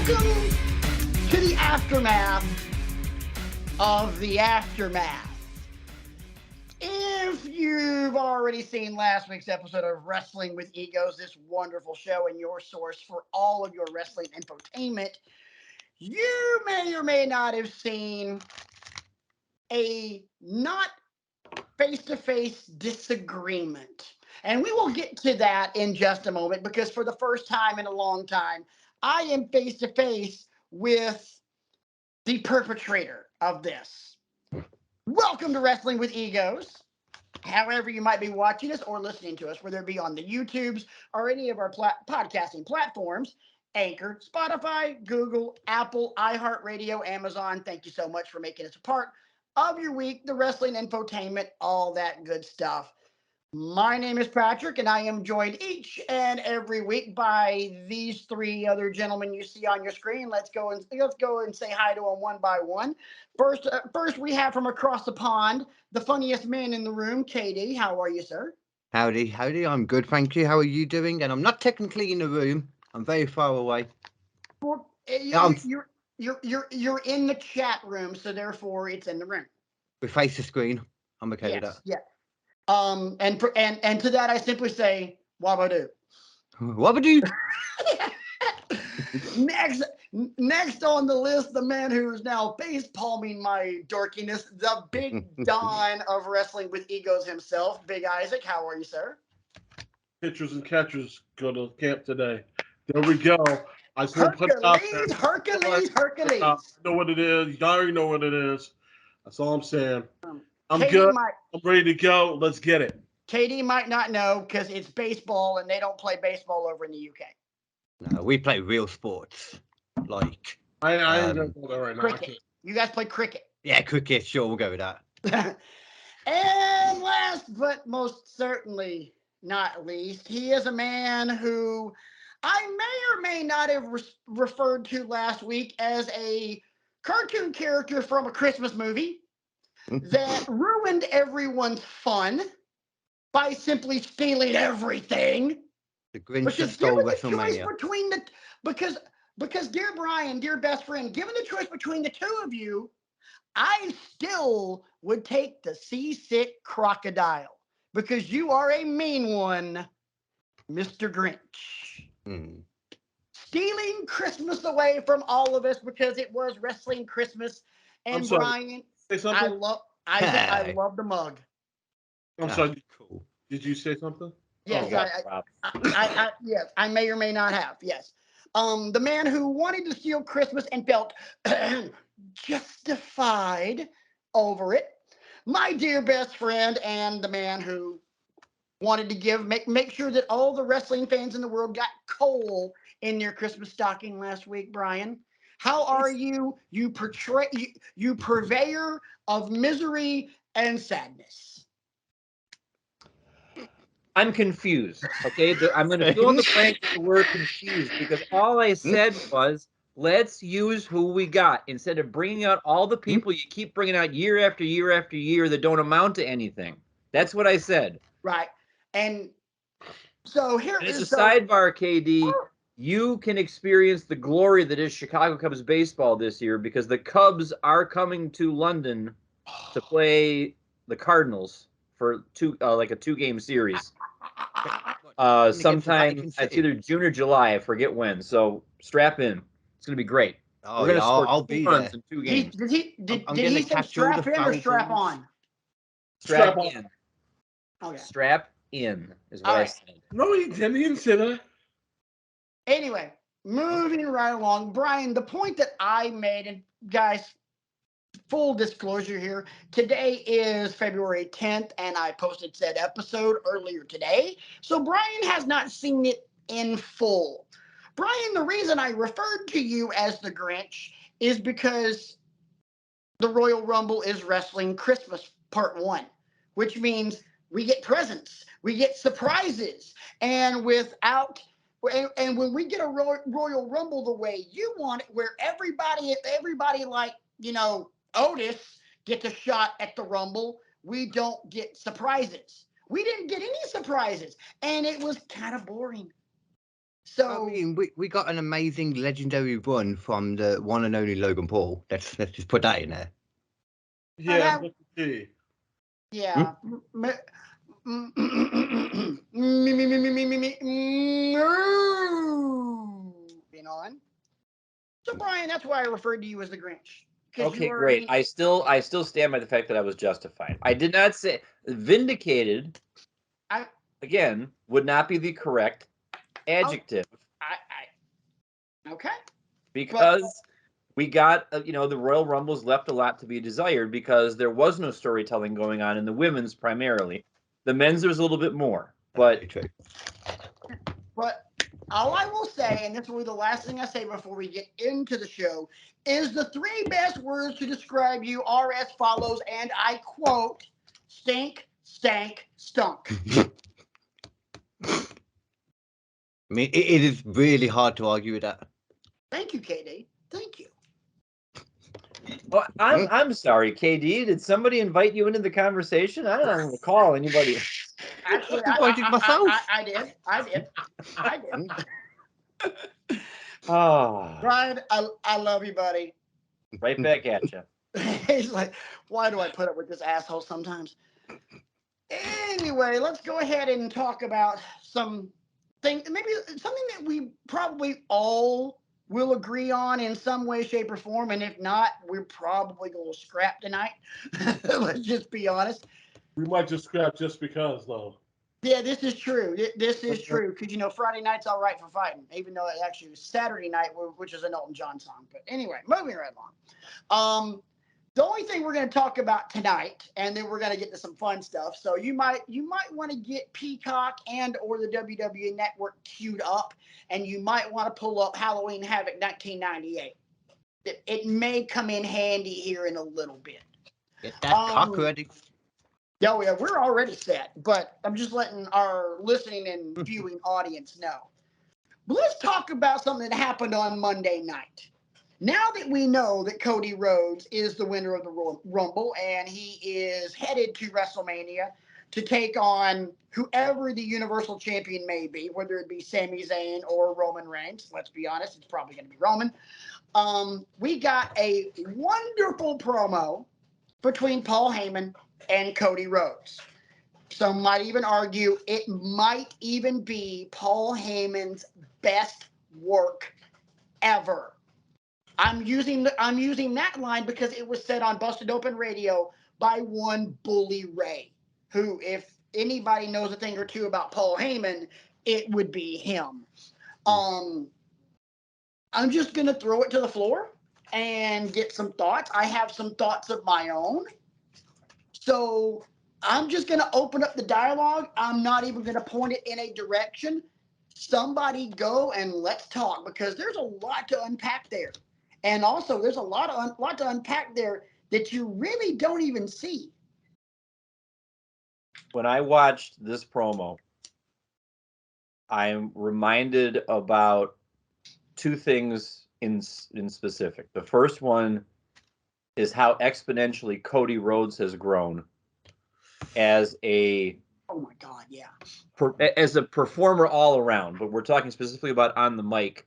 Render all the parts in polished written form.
Welcome to the aftermath of the aftermath. If you've already seen last week's episode of Wrestling with Egos, this wonderful show and your source for all of your wrestling infotainment, you may or may not have seen a not face-to-face disagreement. And we will get to that in just a moment because for the first time in a long time, I am face-to-face with the perpetrator of this. Welcome to Wrestling with Egos. However you might be watching us or listening to us, whether it be on the YouTubes or any of our podcasting platforms, Anchor, Spotify, Google, Apple, iHeartRadio, Amazon. Thank you so much for making us a part of your week, the wrestling infotainment, all that good stuff. My name is Patrick, and I am joined each and every week by these three other gentlemen you see on your screen. Let's go and say hi to them one by one. First, we have from across the pond, the funniest man in the room, KD. How are you, sir? Howdy. I'm good, thank you. How are you doing? And I'm not technically in the room. I'm very far away. Well, you're in the chat room, so therefore it's in the room. We face the screen. I'm okay with that. Yeah. And to that I simply say, wabadoo. Wabadoo. Next on the list, the man who is now face palming my dorkiness, the big Don of Wrestling with Egos himself, Big Isaac. How are you, sir? Pitchers and catchers go to camp today. There we go. I just want to put it out there. Hercules. I know what it is. You already know what it is. That's all I'm saying. I'm good. I'm ready to go. Let's get it. KD might not know because it's baseball and they don't play baseball over in the UK. No, we play real sports. Like I ain't gonna go there right now. Cricket. You guys play cricket. Yeah, cricket. Sure, we'll go with that. And last but most certainly not least, he is a man who I may or may not have referred to last week as a cartoon character from a Christmas movie that ruined everyone's fun by simply stealing everything. The Grinch that stole WrestleMania. Because dear Brian, dear best friend, given the choice between the two of you, I still would take the seasick crocodile because you are a mean one, Mr. Grinch. Stealing Christmas away from all of us because it was wrestling Christmas. And Brian, I love the mug. I'm sorry. Cool. Did you say something? Yes, yes, I may or may not have. Yes. The man who wanted to steal Christmas and felt justified over it. My dear best friend and the man who wanted to make sure that all the wrestling fans in the world got coal in their Christmas stocking last week, Brian. How are you? You purveyor of misery and sadness. I'm confused, okay? I'm going to fill in the blank with the word confused because all I said was, let's use who we got instead of bringing out all the people you keep bringing out year after year after year that don't amount to anything. That's what I said. Right. And so it's a sidebar, KD. You can experience the glory that is Chicago Cubs baseball this year because the Cubs are coming to London to play the Cardinals for a 2-game series. Sometime it's either June or July, I forget when. So strap in. It's gonna be great. Oh, we're gonna score I'll be runs in 2 games. Did he say strap in or strap on? Strap in. Okay. Strap in is what I said. No, he didn't say that. Anyway, moving right along, Brian. The point that I made, and guys, full disclosure here, today is February 10th, and I posted said episode earlier today. So Brian has not seen it in full. Brian, the reason I referred to you as the Grinch is because the Royal Rumble is Wrestling Christmas Part 1, which means we get presents, we get surprises, and when we get a Royal Rumble the way you want it, where everybody like, Otis gets a shot at the Rumble, we don't get surprises. We didn't get any surprises, and it was kind of boring. So I mean, we got an amazing legendary run from the one and only Logan Paul. Let's just put that in there. Yeah, but the yeah. Being on. So Brian, that's why I referred to you as the Grinch. Okay, great. I still stand by the fact that I was justified. I did not say vindicated. Again, would not be the correct adjective. Okay. Because we got, the Royal Rumbles left a lot to be desired because there was no storytelling going on in the women's primarily. The men's, there's a little bit more, but all I will say, and this will be the last thing I say before we get into the show, is the three best words to describe you are as follows, and I quote, stink, stank, stunk. I mean, it is really hard to argue with that. Thank you, KD. Thank you. Well, I'm sorry, KD. Did somebody invite you into the conversation? I don't recall anybody. Actually, I did. Oh, Brian, I love you, buddy. Right back at you. He's like, why do I put up with this asshole sometimes? Anyway, let's go ahead and talk about something that we probably all will agree on in some way, shape, or form. And if not, we're probably going to scrap tonight. Let's just be honest. We might just scrap just because, though. Yeah, this is true. This is true because Friday night's all right for fighting, even though it actually was Saturday night, which is an Elton John song. But anyway, moving right along. The only thing we're going to talk about tonight, and then we're going to get to some fun stuff. So you might want to get Peacock and or the WWE Network queued up, and you might want to pull up Halloween Havoc 1998. It may come in handy here in a little bit. Get that cock ready. Yeah, we're already set, but I'm just letting our listening and viewing audience know. But let's talk about something that happened on Monday night. Now that we know that Cody Rhodes is the winner of the Rumble and he is headed to WrestleMania to take on whoever the Universal Champion may be, whether it be Sami Zayn or Roman Reigns, let's be honest, it's probably going to be Roman. We got a wonderful promo between Paul Heyman and Cody Rhodes. Some might even argue it might even be Paul Heyman's best work ever. I'm using that line because it was said on Busted Open Radio by one Bully Ray, who, if anybody knows a thing or two about Paul Heyman, it would be him. I'm just gonna throw it to the floor and get some thoughts. I have some thoughts of my own. So I'm just going to open up the dialogue. I'm not even going to point it in a direction. Somebody go and let's talk because there's a lot to unpack there. And also there's a lot to unpack there that you really don't even see. When I watched this promo, I'm reminded about two things in specific. The first one is how exponentially Cody Rhodes has grown as a as a performer all around, but we're talking specifically about on the mic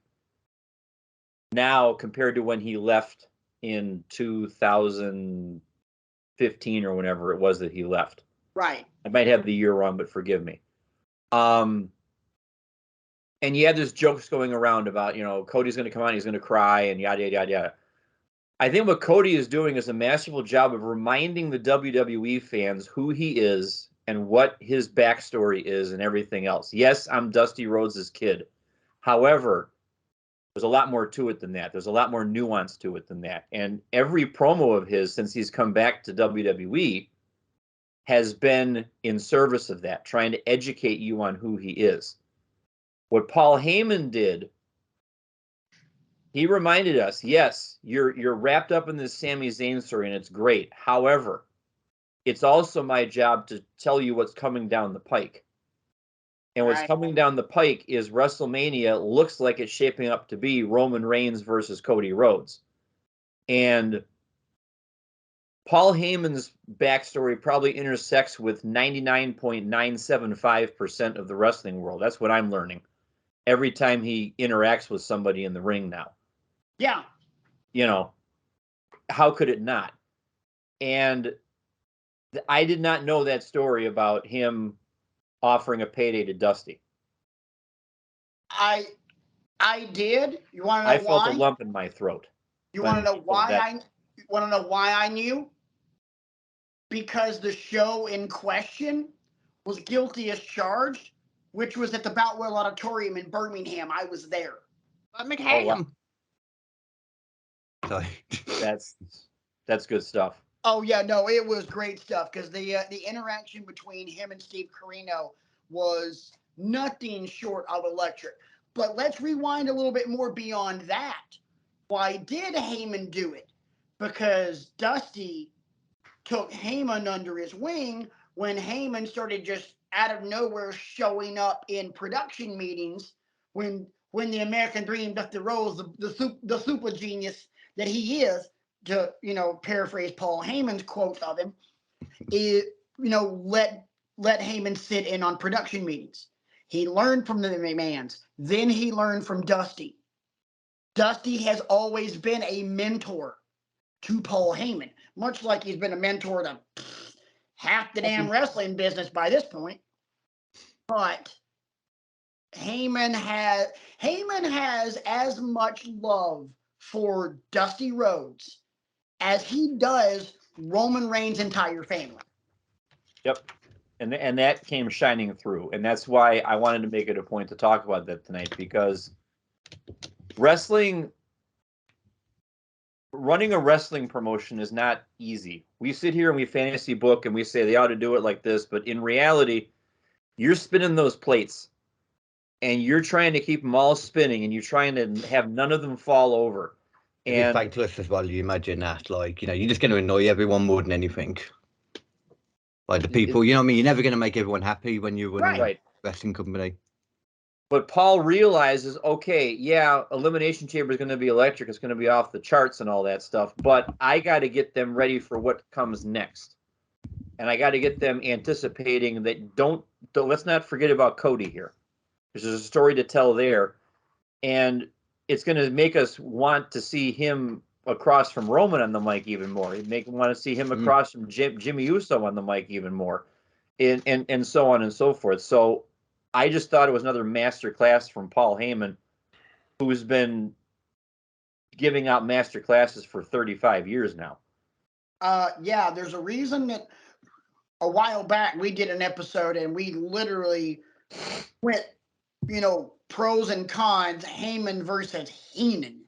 now compared to when he left in 2015 or whenever it was that he left. Right. I might have the year wrong, but forgive me. And yeah, there's jokes going around about, Cody's going to come on, he's going to cry and yada, yada, yada, yada. I think what Cody is doing is a masterful job of reminding the WWE fans who he is and what his backstory is and everything else. Yes, I'm Dusty Rhodes' kid. However, there's a lot more to it than that. There's a lot more nuance to it than that. And every promo of his since he's come back to WWE has been in service of that, trying to educate you on who he is. What Paul Heyman did, he reminded us, yes, you're wrapped up in this Sami Zayn story, and it's great. However, it's also my job to tell you what's coming down the pike. And what's coming down the pike is WrestleMania looks like it's shaping up to be Roman Reigns versus Cody Rhodes. And Paul Heyman's backstory probably intersects with 99.975% of the wrestling world. That's what I'm learning. every time he interacts with somebody in the ring now. Yeah. You know, how could it not? And I did not know that story about him offering a payday to Dusty. I did. You want to know I felt why? a lump in my throat. You want to know why you want to know why I knew? Because the show in question was guilty as charged, which was at the Boutwell Auditorium in Birmingham. I was there. McHam. Sorry. That's good stuff. Oh yeah, no, it was great stuff because the interaction between him and Steve Corino was nothing short of electric. But let's rewind a little bit more beyond that. Why did Heyman do it? Because Dusty took Heyman under his wing when Heyman started just out of nowhere showing up in production meetings when the American Dream, Dusty Rhodes, the super genius that he is, to paraphrase Paul Heyman's quote of him, let Heyman sit in on production meetings. He learned from the McMahons. Then he learned from Dusty. Dusty has always been a mentor to Paul Heyman, much like he's been a mentor to half the damn wrestling business by this point. But Heyman has as much love for Dusty Rhodes as he does Roman Reigns' entire family. Yep. And that came shining through. And that's why I wanted to make it a point to talk about that tonight, because running a wrestling promotion is not easy. We sit here and we fantasy book and we say they ought to do it like this, but in reality, you're spinning those plates and you're trying to keep them all spinning and you're trying to have none of them fall over. And it's fake to us as well. You imagine that, you're just going to annoy everyone more than anything. Like the people, you know what I mean? You're never going to make everyone happy when you run a wrestling company. But Paul realizes, okay, yeah, Elimination Chamber is going to be electric. It's going to be off the charts and all that stuff. But I got to get them ready for what comes next. And I got to get them anticipating that let's not forget about Cody here. There's a story to tell there. And it's going to make us want to see him across from Roman on the mic even more. It'd make want to see him across from Jimmy Uso on the mic even more. And so on and so forth. So I just thought it was another master class from Paul Heyman, who's been giving out master classes for 35 years now. Yeah, there's a reason that a while back we did an episode and we literally went, pros and cons, Heyman versus Heenan,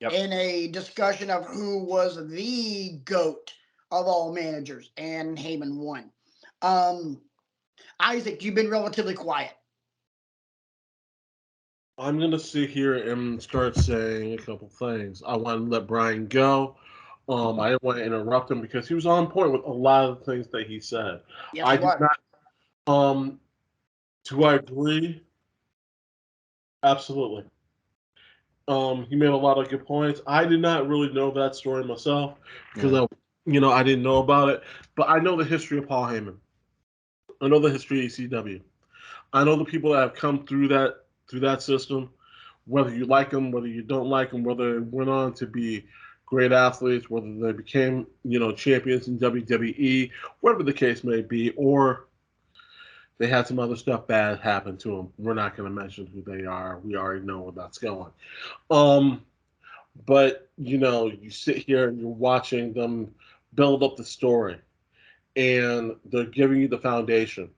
in a discussion of who was the GOAT of all managers, and Heyman won. Isaac, you've been relatively quiet. I'm going to sit here and start saying a couple things. I want to let Brian go. I didn't want to interrupt him because he was on point with a lot of the things that he said. Yes, I did not. Do I agree? Absolutely. He made a lot of good points. I did not really know that story myself because I didn't know about it. But I know the history of Paul Heyman. I know the history of ECW. I know the people that have come through that system. Whether you like them, whether you don't like them, whether they went on to be great athletes, whether they became champions in WWE, whatever the case may be, or they had some other stuff bad happen to them. We're not going to mention who they are. We already know where that's going. But, you sit here and you're watching them build up the story. And they're giving you the foundation.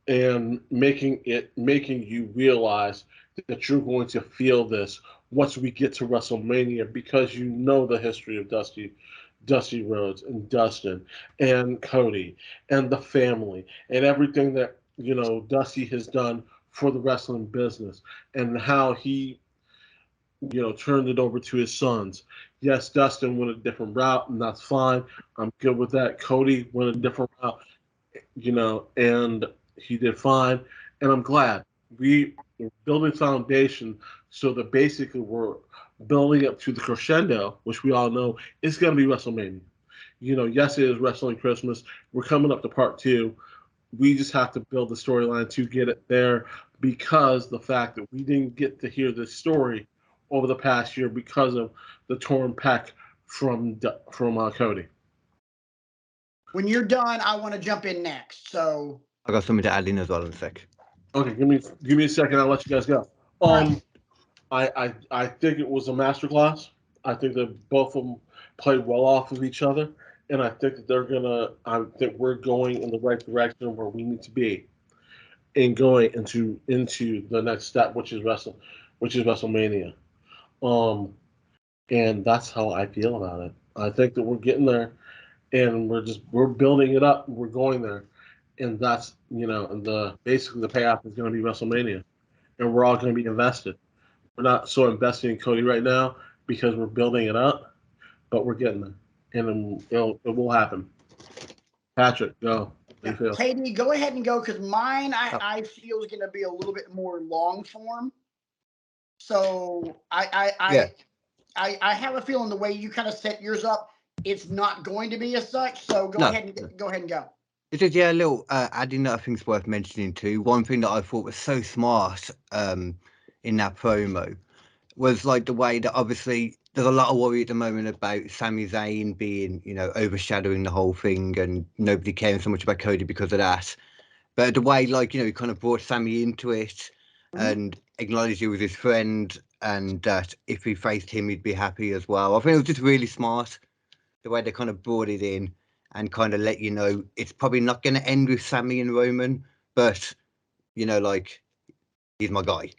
And making you realize that you're going to feel this once we get to WrestleMania, because you know the history of Dusty Rhodes and Dustin and Cody and the family and everything that Dusty has done for the wrestling business and how he turned it over to his sons. Yes, Dustin went a different route, and that's fine. I'm good with that. Cody went a different route, and he did fine, and I'm glad. We're building foundation so that basically we're building up to the crescendo, which we all know is going to be WrestleMania. Yes, it is Wrestling Christmas. We're coming up to part 2. We just have to build the storyline to get it there. because the fact that we didn't get to hear this story over the past year because of the torn pec from Cody. When you're done, I want to jump in next. So I got something to add in as well in a sec. Okay, give me a second. I'll let you guys go. Right. I think it was a masterclass. I think that both of them played well off of each other, and I think that I think we're going in the right direction where we need to be, and going into the next step, which is WrestleMania. And that's how I feel about it. I think that we're getting there, and we're building it up. We're going there, and that's basically the payoff is going to be WrestleMania, and we're all going to be invested. We're not so invested in Cody right now because we're building it up, but we're getting there, and it will happen. Patrick, go. How you feel? Katie, go ahead and go because mine I feel is going to be a little bit more long form. So I have a feeling the way you kind of set yours up, it's not going to be as such. So go ahead and go. It's just, a little adding that I think is worth mentioning too. One thing that I thought was so smart in that promo was like the way that obviously there's a lot of worry at the moment about Sami Zayn being, overshadowing the whole thing and nobody caring so much about Cody because of that. But the way, he kind of brought Sami into it and acknowledged he was his friend and that if he faced him, he'd be happy as well. I think it was just really smart the way they kind of brought it in and kind of let you know it's probably not going to end with Sami and Roman, but, he's my guy.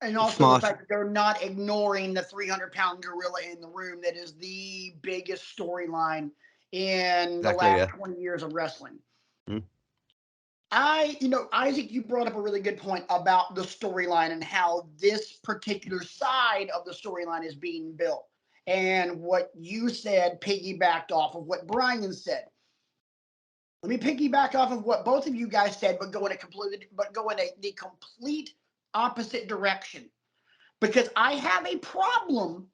And also the fact that they're not ignoring the 300-pound gorilla in the room that is the biggest storyline in the last 20 years of wrestling. Mm-hmm. Isaac, you brought up a really good point about the storyline and how this particular side of the storyline is being built. And what you said piggybacked off of what Brian said. Let me piggyback off of what both of you guys said, but go in the complete opposite direction. Because I have a problem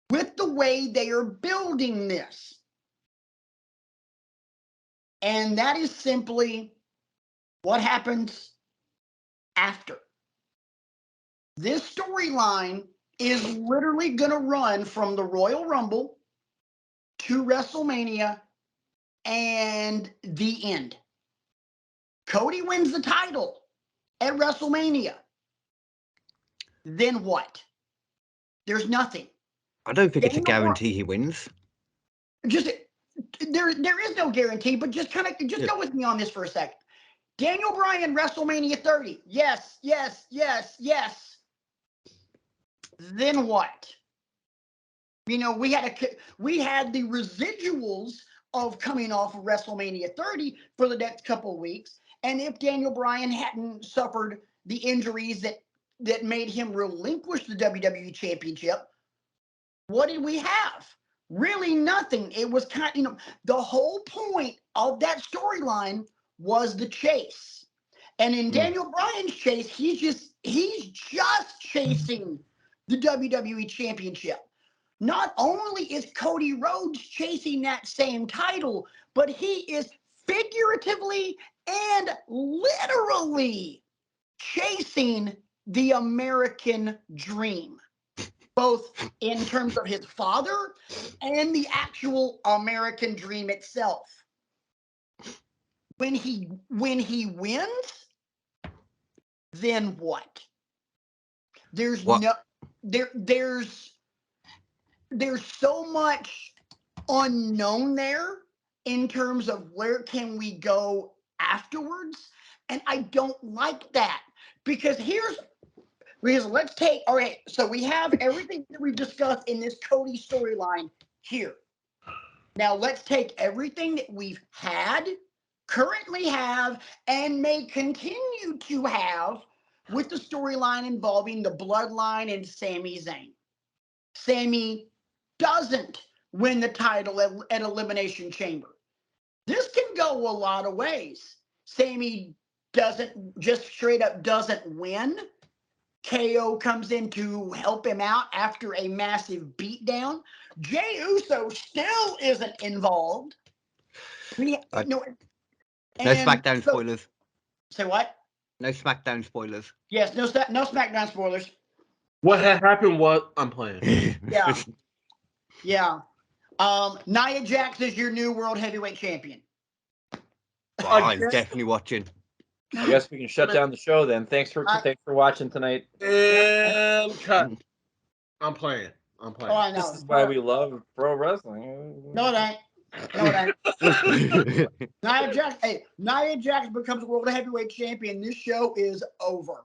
with the way they are building this. And that is simply what happens after. This storyline is literally going to run from the Royal Rumble to WrestleMania and the end. Cody wins the title at WrestleMania. Then what? There's nothing. I don't think it's a guarantee he wins. Just there is no guarantee, but just go with me on this for a second. Daniel Bryan, WrestleMania 30. Yes. Then what? We had the residuals of coming off of WrestleMania 30 for the next couple of weeks, and if Daniel Bryan hadn't suffered the injuries that made him relinquish the WWE Championship, what did we have? Really nothing. It was the whole point of that storyline was the chase. And in Daniel Bryan's chase, he's just chasing the WWE Championship. Not only is Cody Rhodes chasing that same title, but he is figuratively and literally chasing the American dream, both in terms of his father and the actual American dream itself. When he wins, then what? There's so much unknown there in terms of where can we go afterwards, and I don't like that because let's take, all right, so we have everything that we've discussed in this Cody storyline here. Now let's take everything that we've had, currently have, and may continue to have with the storyline involving the bloodline and Sami Zayn. Sami doesn't win the title at Elimination Chamber. This can go a lot of ways. Sami straight up doesn't win. KO comes in to help him out after a massive beatdown. Jey Uso still isn't involved. No SmackDown spoilers. Say what? No SmackDown spoilers. Yes, no SmackDown spoilers. What had happened? What I'm playing. Yeah. Yeah. Nia Jax is your new world heavyweight champion. Well, I'm definitely watching. I guess we can shut down the show then. Thanks for watching tonight. And cut. I'm playing. Oh, I know. This is why we love pro wrestling. No, it ain't. No, it ain't. Nia Jax becomes world heavyweight champion. This show is over.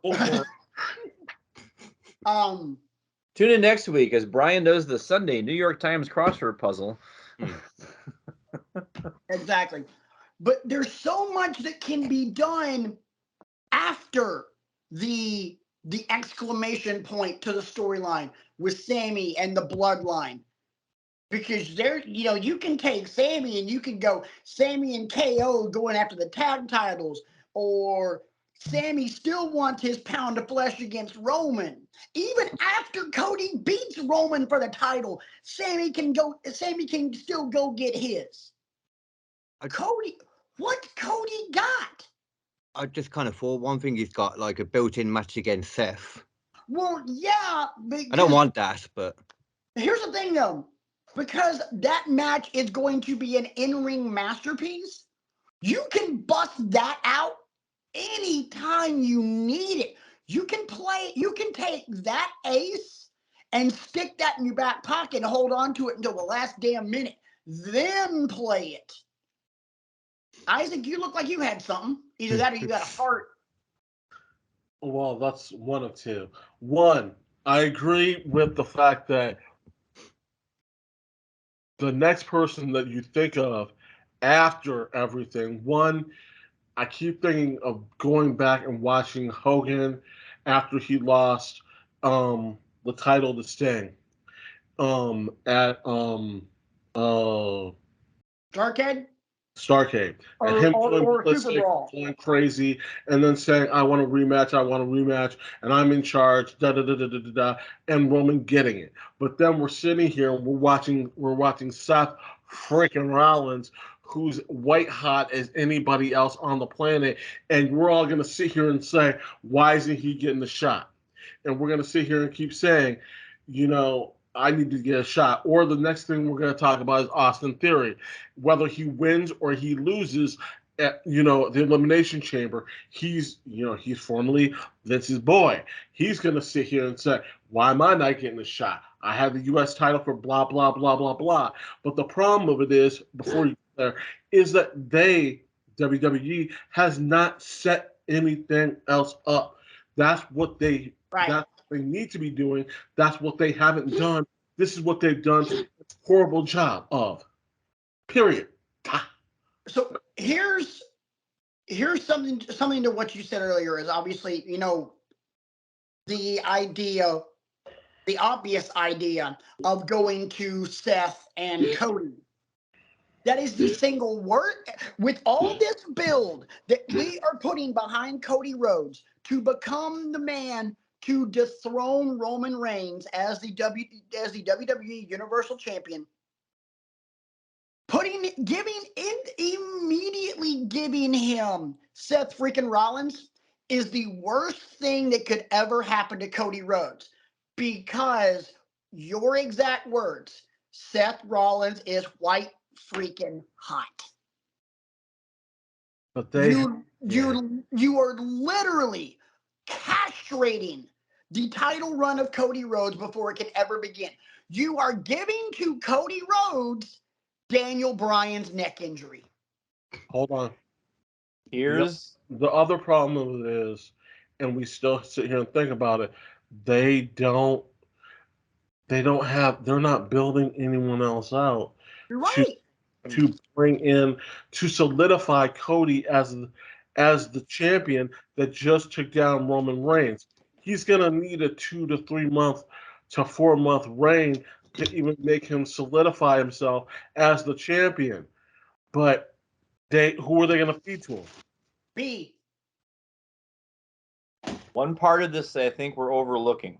Tune in next week as Brian does the Sunday New York Times crossword puzzle. Exactly. But there's so much that can be done after the exclamation point to the storyline with Sammy and the bloodline. Because you can take Sammy and you can go Sammy and KO going after the tag titles, or Sammy still wants his pound of flesh against Roman. Even after Cody beats Roman for the title, Sammy can still go get his. What Cody got? I just kind of thought one thing he's got like a built-in match against Seth. Well, yeah. I don't want that, but here's the thing though. Because that match is going to be an in-ring masterpiece, you can bust that out anytime you need it. You can take that ace and stick that in your back pocket and hold on to it until the last damn minute. Then play it. Isaac, you look like you had something. Either that or you got a heart. Well, that's one of two. One, I agree with the fact that the next person that you think of after everything, one, I keep thinking of going back and watching Hogan after he lost the title to Sting at Darkhead? Starcade. And him going crazy and then saying, I want a rematch, and I'm in charge, and Roman getting it. But then we're sitting here and we're watching Seth freaking Rollins, who's white hot as anybody else on the planet, and we're all gonna sit here and say, why isn't he getting the shot? And we're gonna sit here and keep saying, I need to get a shot. Or the next thing we're going to talk about is Austin Theory. Whether he wins or he loses at, the Elimination Chamber, he's formerly Vince's boy. He's going to sit here and say, why am I not getting a shot? I have the U.S. title for blah, blah, blah, blah, blah. But the problem of it is, before you get there, is that WWE, has not set anything else up. That's what they need to be doing. That's what they haven't done. This is what they've done a horrible job of. Period. So here's something to what you said earlier is obviously, the obvious idea of going to Seth and Cody. That is the single word with all this build that we are putting behind Cody Rhodes to become the man to dethrone Roman Reigns as the WWE Universal Champion. Immediately giving him Seth freaking Rollins is the worst thing that could ever happen to Cody Rhodes, because your exact words, Seth Rollins is white freaking hot. But you are literally castrating the title run of Cody Rhodes before it can ever begin. You are giving to Cody Rhodes Daniel Bryan's neck injury. Hold on. Here's the other problem of it is, and we still sit here and think about it, they're not building anyone else out. You're right. To bring in, to solidify Cody as the champion that just took down Roman Reigns. He's going to need a 2 to 3 month to 4 month reign to even make him solidify himself as the champion. But who are they going to feed to him? B. One part of this I think we're overlooking.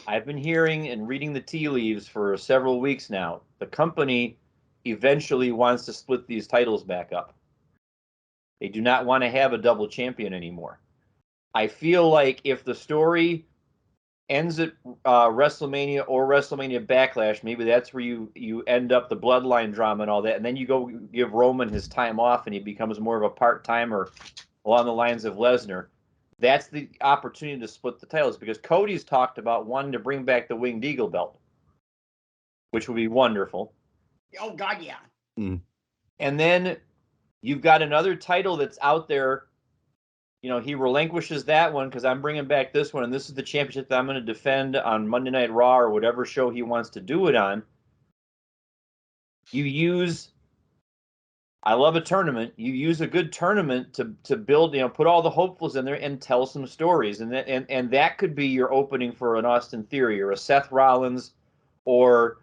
I've been hearing and reading the tea leaves for several weeks now. The company eventually wants to split these titles back up. They do not want to have a double champion anymore. I feel like if the story ends at WrestleMania or WrestleMania Backlash, maybe that's where you end up the bloodline drama and all that, and then you go give Roman his time off and he becomes more of a part-timer along the lines of Lesnar. That's the opportunity to split the titles, because Cody's talked about wanting to bring back the Winged Eagle belt, which would be wonderful. Oh God, yeah. Mm. And then you've got another title that's out there. You know, he relinquishes that one because I'm bringing back this one, and this is the championship that I'm going to defend on Monday Night Raw or whatever show he wants to do it on. I love a tournament. You use a good tournament to build, put all the hopefuls in there and tell some stories, and that could be your opening for an Austin Theory or a Seth Rollins, or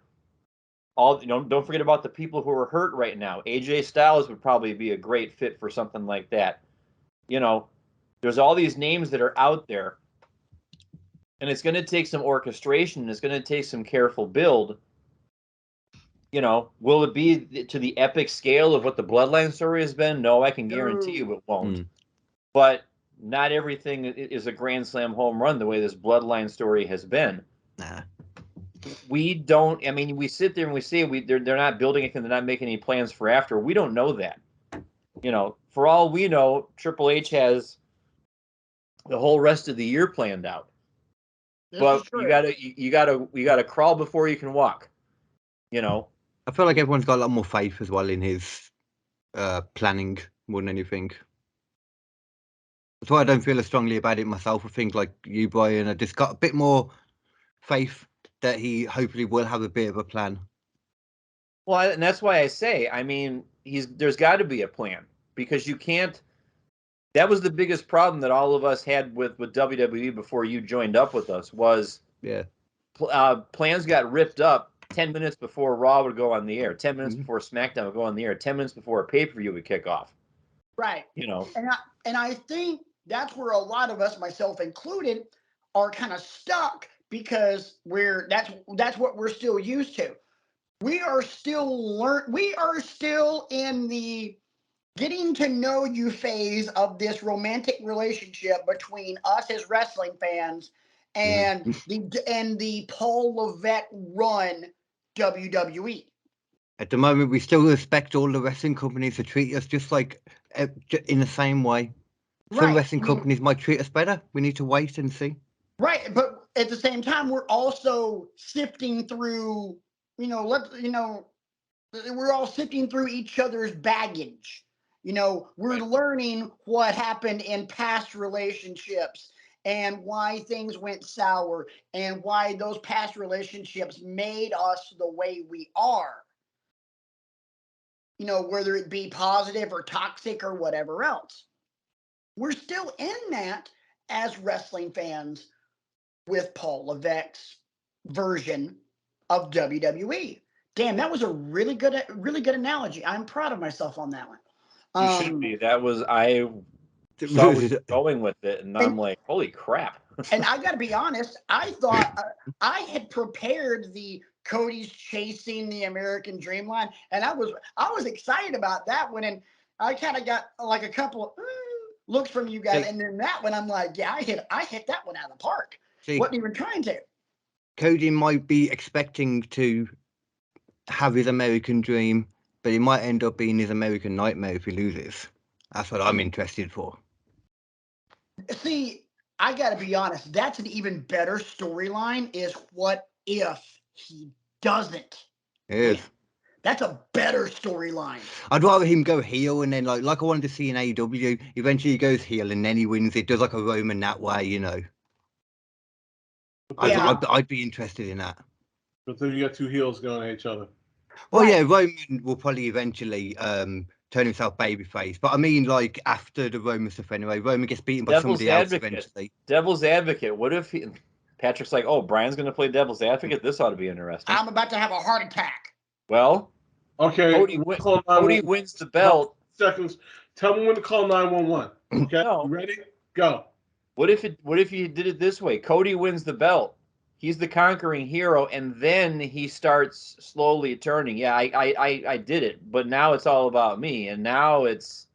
all. Don't forget about the people who are hurt right now. AJ Styles would probably be a great fit for something like that. There's all these names that are out there, and it's going to take some orchestration. It's going to take some careful build. Will it be to the epic scale of what the Bloodline story has been? No, I can guarantee you it won't. Mm. But not everything is a Grand Slam home run the way this Bloodline story has been. Nah. We don't. I mean, we sit there and we say they're not building anything. They're not making any plans for after. We don't know that. For all we know, Triple H has the whole rest of the year planned out. But you gotta crawl before you can walk. I feel like everyone's got a lot more faith as well in his planning more than anything. That's why I don't feel as strongly about it myself. I think, like you, Brian, I just got a bit more faith that he hopefully will have a bit of a plan. Well, and that's why I say, I mean, there's got to be a plan, because you can't. That was the biggest problem that all of us had with WWE before you joined up with us, was plans got ripped up 10 minutes before Raw would go on the air, 10 minutes before SmackDown would go on the air, 10 minutes before a pay-per-view would kick off. Right. And I think that's where a lot of us, myself included, are kind of stuck, because that's what we're still used to. We are still in the getting to know you phase of this romantic relationship between us as wrestling fans and the Paul Levesque run WWE. At the moment, we still expect all the wrestling companies to treat us just like in the same way. Some wrestling companies might treat us better. We need to wait and see. Right, but at the same time, we're also sifting through. We're all sifting through each other's baggage. We're learning what happened in past relationships and why things went sour and why those past relationships made us the way we are. Whether it be positive or toxic or whatever else. We're still in that as wrestling fans with Paul Levesque's version of WWE. Damn, that was a really good analogy. I'm proud of myself on that one. You should be. I saw where you're going with it, and I'm like, holy crap. And I got to be honest, I thought I had prepared the Cody's chasing the American Dream line, and I was excited about that one, and I kind of got like a couple of looks from you guys, and then that one I'm like, yeah, I hit that one out of the park. Wasn't even trying to. Cody might be expecting to have his American dream, but it might end up being his American nightmare if he loses. That's what I'm interested for. See, I got to be honest. That's an even better storyline. Is what if he doesn't? Yes. That's a better storyline. I'd rather him go heel and then like I wanted to see in AEW. Eventually he goes heel and then he wins. It does like a Roman that way, I'd be interested in that. But then you got two heels going at each other. Well, yeah, Roman will probably eventually turn himself babyface. But I mean, like after the Roman stuff anyway, Roman gets beaten by somebody else eventually. Devil's advocate. What if Patrick's like, oh, Brian's going to play devil's advocate? This ought to be interesting. I'm about to have a heart attack. Well, okay. Cody wins the belt. Seconds. Tell me when to call 911. Okay, no. You ready? Go. What if you did it this way? Cody wins the belt. He's the conquering hero, and then he starts slowly turning. Yeah, I did it, but now it's all about me, and now it's,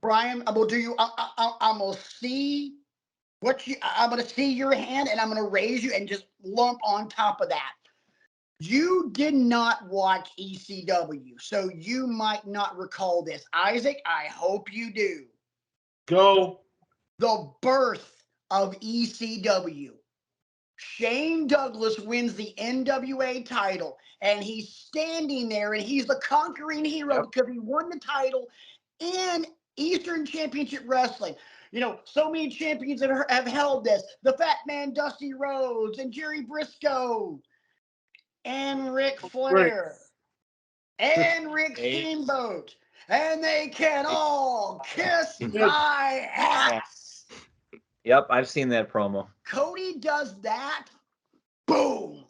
Brian, I'm gonna do you. I'm gonna see what you. I'm gonna see your hand, and I'm gonna raise you and just lump on top of that. You did not watch ECW, so you might not recall this. Isaac, I hope you do. Go. The birth of ECW. Shane Douglas wins the NWA title, and he's standing there, and he's the conquering hero because he won the title in Eastern Championship Wrestling. You know, so many champions have held this. The Fat Man Dusty Rhodes and Jerry Briscoe and Ric Flair and Rick Steamboat, and they can all kiss my ass. Yep, I've seen that promo. Cody does that. Boom.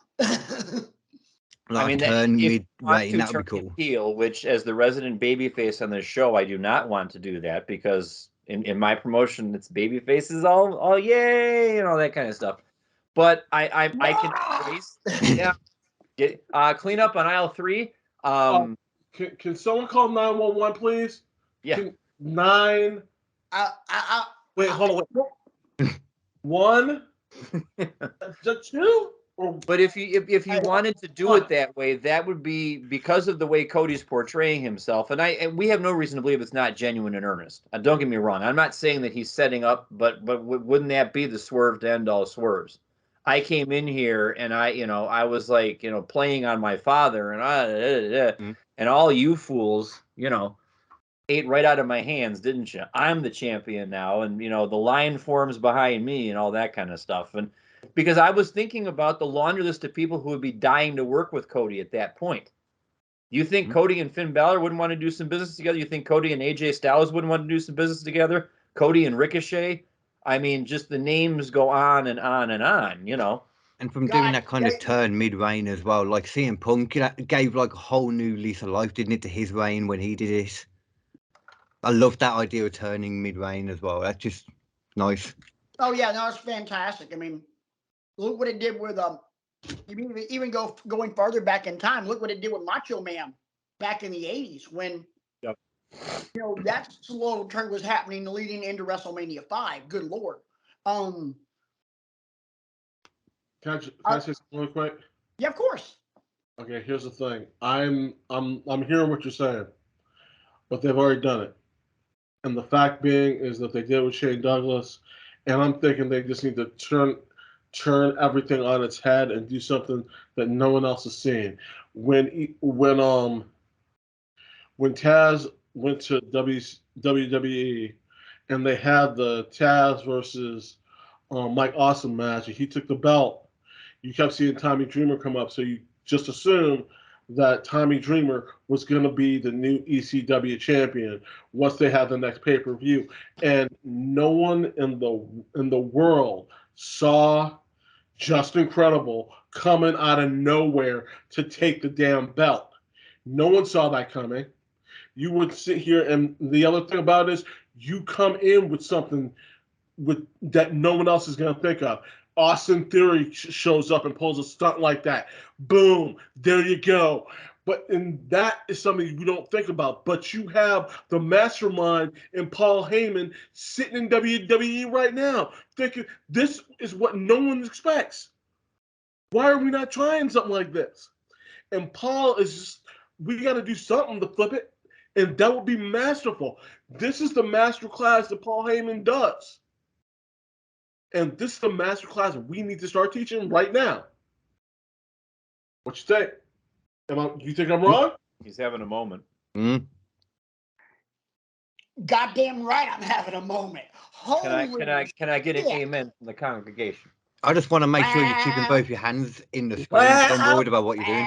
Like a turn mid-range, that would be cool. Heel, which, as the resident babyface on this show, I do not want to do that because in my promotion, it's babyfaces all yay and all that kind of stuff. But I can embrace, get clean up on aisle 3. Can someone call 911, please? Yeah. Wait, hold on. 1, 2. But if you wanted to do it that way, that would be because of the way Cody's portraying himself, and we have no reason to believe it's not genuine and earnest. Don't get me wrong; I'm not saying that he's setting up, but wouldn't that be the swerve to end all swerves? I came in here and I was like playing on my father, and and all you fools ate right out of my hands, didn't you? I'm the champion now, and the line forms behind me and all that kind of stuff, and. Because I was thinking about the laundry list of people who would be dying to work with Cody at that point. You think Cody and Finn Balor wouldn't want to do some business together? You think Cody and AJ Styles wouldn't want to do some business together? Cody and Ricochet? I mean, just the names go on and on and on, And from doing that kind of turn mid-reign as well, like CM Punk, gave like a whole new lease of life, didn't it, to his reign when he did it? I love that idea of turning mid-reign as well. That's just nice. Oh yeah, no, it's fantastic. I mean, look what it did with even going farther back in time. Look what it did with Macho Man back in the '80s when that slow turn was happening, leading into WrestleMania 5. Good Lord. Can I say something really quick? Yeah, of course. Okay, here's the thing. I'm hearing what you're saying, but they've already done it. And the fact being is that they did it with Shane Douglas, and I'm thinking they just need to turn everything on its head and do something that no one else is seeing. When Taz went to WWE and they had the Taz versus Mike Awesome match, and he took the belt, you kept seeing Tommy Dreamer come up, so you just assumed that Tommy Dreamer was going to be the new ECW champion once they had the next pay-per-view, and no one in the world saw Just Incredible coming out of nowhere to take the damn belt. No one saw that coming. You would sit here, and the other thing about it is you come in with something that no one else is going to think of. Austin Theory shows up and pulls a stunt like that. Boom, there you go. And that is something you don't think about. But you have the mastermind in Paul Heyman sitting in WWE right now, thinking this is what no one expects. Why are we not trying something like this? And Paul is just, we got to do something to flip it, and that would be masterful. This is the master class that Paul Heyman does. And this is the master class we need to start teaching right now. What you think? You think I'm wrong? He's having a moment. Goddamn right, I'm having a moment. Can I get an amen from the congregation? I just want to make sure you're keeping both your hands in the screen. I'm worried about what you're doing.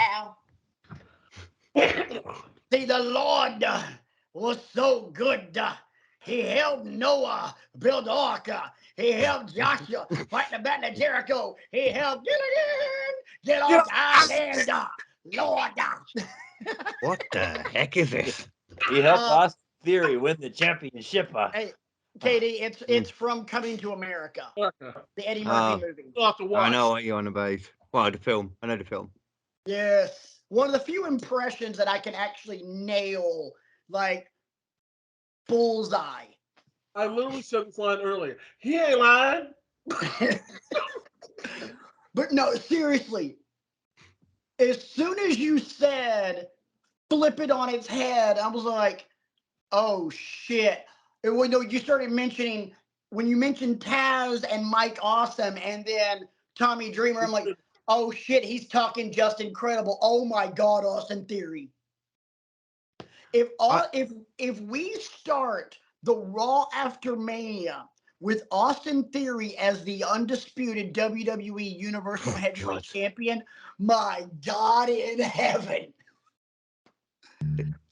See, the Lord was so good. He helped Noah build the ark. He helped Joshua fight the battle of Jericho. He helped get off the island. Lord. What the heck is this? He helped Austin Theory win the championship. Hey, Katie, it's from Coming to America, the Eddie Murphy movie. I know what you're on about. Well, the film. I know the film. Yes. One of the few impressions that I can actually nail, like bullseye. I literally said this line earlier. He ain't lying. But no, seriously. As soon as you said flip it on its head, I was like, oh shit. And when you started mentioning, when you mentioned Taz and Mike Awesome and then Tommy Dreamer, I'm like, oh shit, he's talking just incredible. Oh my God, Austin Theory. If we start the Raw after Mania with Austin Theory as the undisputed WWE Universal Heavyweight Champion, my God in heaven.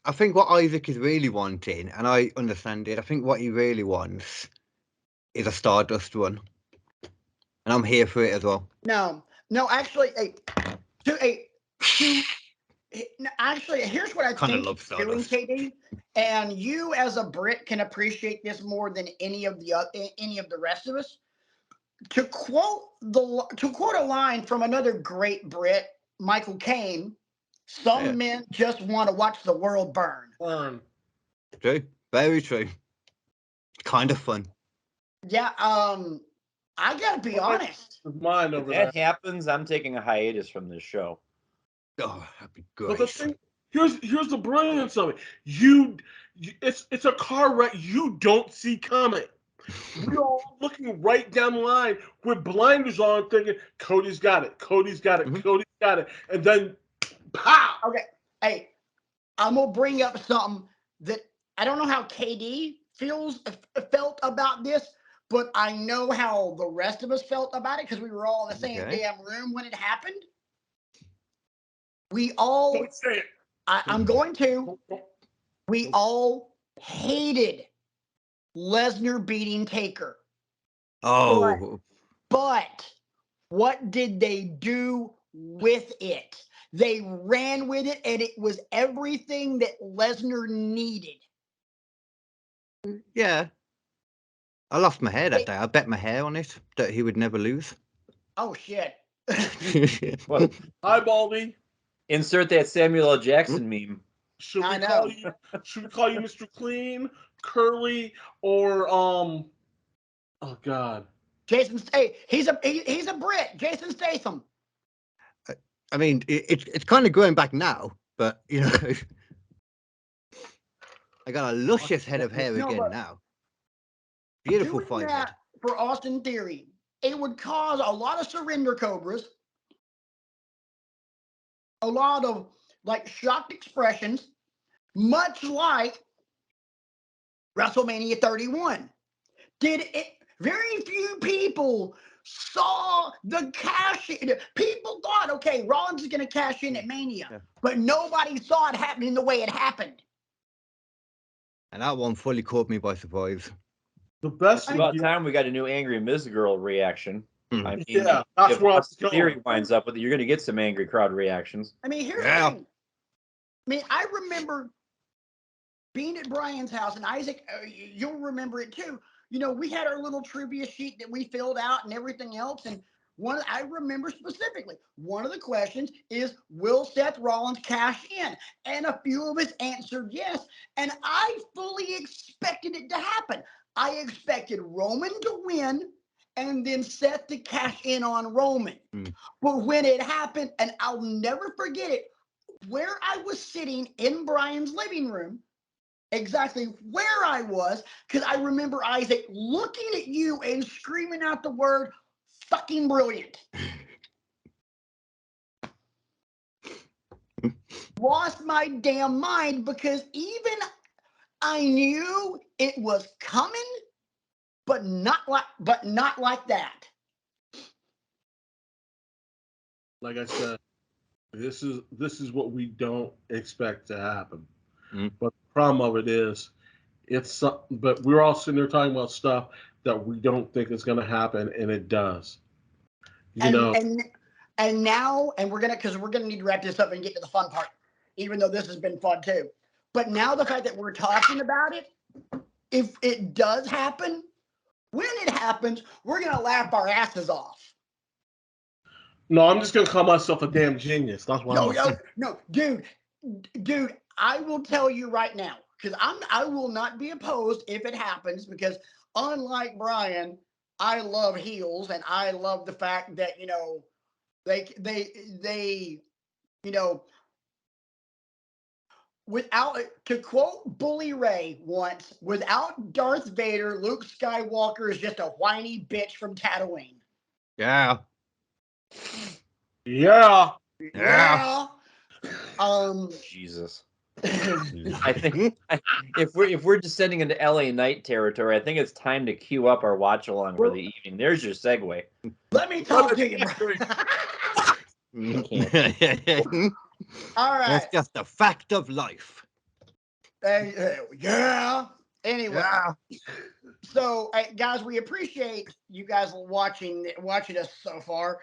I think what Isaac is really wanting, and I understand it, I think what he really wants is a Stardust run. And I'm here for it as well. No, actually, actually, here's what I think love he's doing, Stardust. KD. And you, as a Brit, can appreciate this more than any of the rest of us. To quote a line from another great Brit, Michael Caine, some men just want to watch the world burn. True, very true. Kind of fun. Yeah, I gotta be honest. Mine over If that happens, I'm taking a hiatus from this show. Oh, that'd be great. But the thing, here's the brilliance of it. It's a car wreck you don't see coming. We're all looking right down the line with blinders on, thinking Cody's got it, Cody's got it, Cody's got it, and then pow. Okay, hey, I'm gonna bring up something that I don't know how KD felt about this, but I know how the rest of us felt about it because we were all in the same damn room when it happened. We all. Don't say it. I'm going to. We all hated Lesnar beating Taker. Oh. But what did they do with it? They ran with it, and it was everything that Lesnar needed. Yeah. I lost my hair that day. I bet my hair on it that he would never lose. Oh, shit. Well, Hi, Baldy. Insert that Samuel L. Jackson meme. Should we call you Mr. Clean, Curly, or oh God, Jason? Hey, he's a Brit. Jason Statham. I mean, it's kind of growing back now, but you know, I got a luscious head of hair again now. Beautiful fine head. For Austin Theory, it would cause a lot of surrender cobras, a lot of like shocked expressions, much like WrestleMania 31. Very few people saw the cash in. People thought, okay, Rollins is going to cash in at Mania, but nobody saw it happening the way it happened. And that one fully caught me by surprise. The best. It's about time we got a new Angry Miz Girl reaction. I mean, yeah, that's where the theory winds up with it, you're going to get some angry crowd reactions. I mean, here's the thing. I mean, I remember being at Brian's house, and Isaac, you'll remember it too. You know, we had our little trivia sheet that we filled out and everything else. And I remember specifically, one of the questions is, will Seth Rollins cash in? And a few of us answered yes. And I fully expected it to happen. I expected Roman to win and then Seth to cash in on Roman. But when it happened, and I'll never forget it, where I was sitting in Brian's living room, exactly where I was, because I remember Isaac looking at you and screaming out the word fucking brilliant. Lost my damn mind because even I knew it was coming, but not like that. Like I said, this is what we don't expect to happen. But the problem of it is, but we're all sitting there talking about stuff that we don't think is going to happen, and it does. You know. And now, and we're gonna need to wrap this up and get to the fun part, even though this has been fun too. But now the fact that we're talking about it, if it does happen, when it happens, we're gonna laugh our asses off. No, I'm just gonna call myself a damn genius. That's why. No, dude, I will tell you right now. because I will not be opposed if it happens, because unlike Brian, I love heels, and I love the fact that they without, to quote Bully Ray once, without Darth Vader, Luke Skywalker is just a whiny bitch from Tatooine. Yeah. Yeah. Yeah. Jesus. I think if we're descending into LA Knight territory, I think it's time to queue up our watch along for the evening. There's your segue. Let me talk to you, bro. All right. That's just a fact of life. Yeah. Anyway. Yeah. So, guys, we appreciate you guys watching us so far.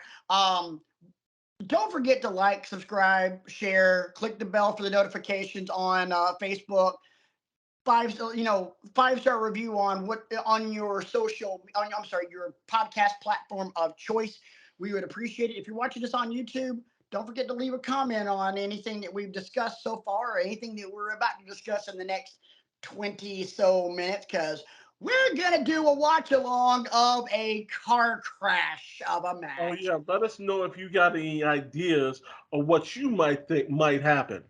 Don't forget to like, subscribe, share, click the bell for the notifications on Facebook. 5-star review on your your podcast platform of choice. We would appreciate it. If you're watching this on YouTube, don't forget to leave a comment on anything that we've discussed so far, or anything that we're about to discuss in the next 20 so minutes, because we're gonna do a watch along of a car crash of a match. Oh yeah, let us know if you got any ideas of what you might think might happen.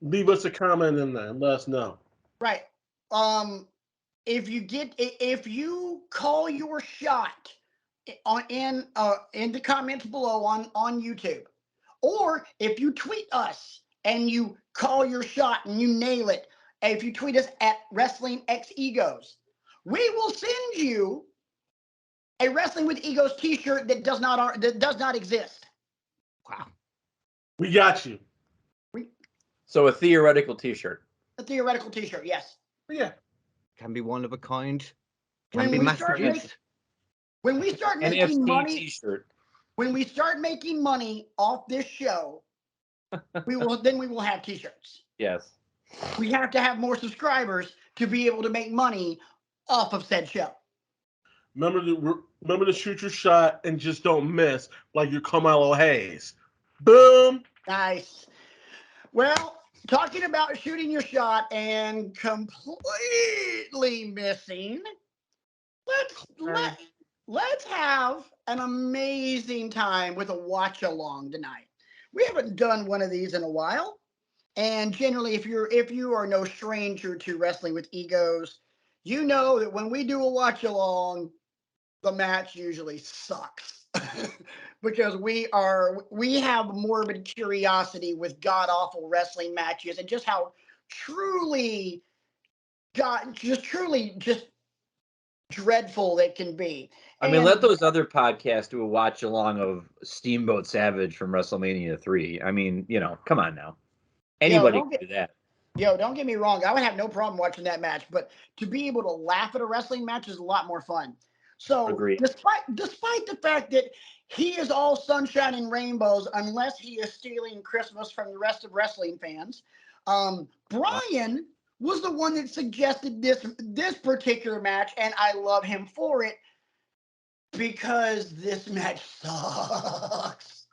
Leave us a comment in there and let us know. Right. If you call your shot in the comments below on YouTube, or if you tweet us and you call your shot and you nail it, if you tweet us at Wrestling X Egos, we will send you a Wrestling with Egos T-shirt that does not exist. Wow. We got you. So a theoretical T-shirt. A theoretical T-shirt, yes. Yeah. Can be one of a kind. Can When be we mass start produced. When we start making NFT money, T-shirt. when we start making money off this show, we will have T-shirts. Yes. We have to have more subscribers to be able to make money off of said show. Remember to shoot your shot and just don't miss, like your Carmelo Hayes. Boom. Nice. Well, talking about shooting your shot and completely missing, let's have an amazing time with a watch along tonight. We haven't done one of these in a while, and generally, if you are no stranger to Wrestling with Egos, you know that when we do a watch along, the match usually sucks. Because we have morbid curiosity with god awful wrestling matches, and just how truly dreadful they can be. I mean, let those other podcasts do a watch along of Steamboat Savage from WrestleMania 3. I mean, come on now. Anybody can do that. Don't get me wrong. I would have no problem watching that match, but to be able to laugh at a wrestling match is a lot more fun. So, agreed. Despite the fact that he is all sunshine and rainbows, unless he is stealing Christmas from the rest of wrestling fans, Brian was the one that suggested this particular match, and I love him for it because this match sucks.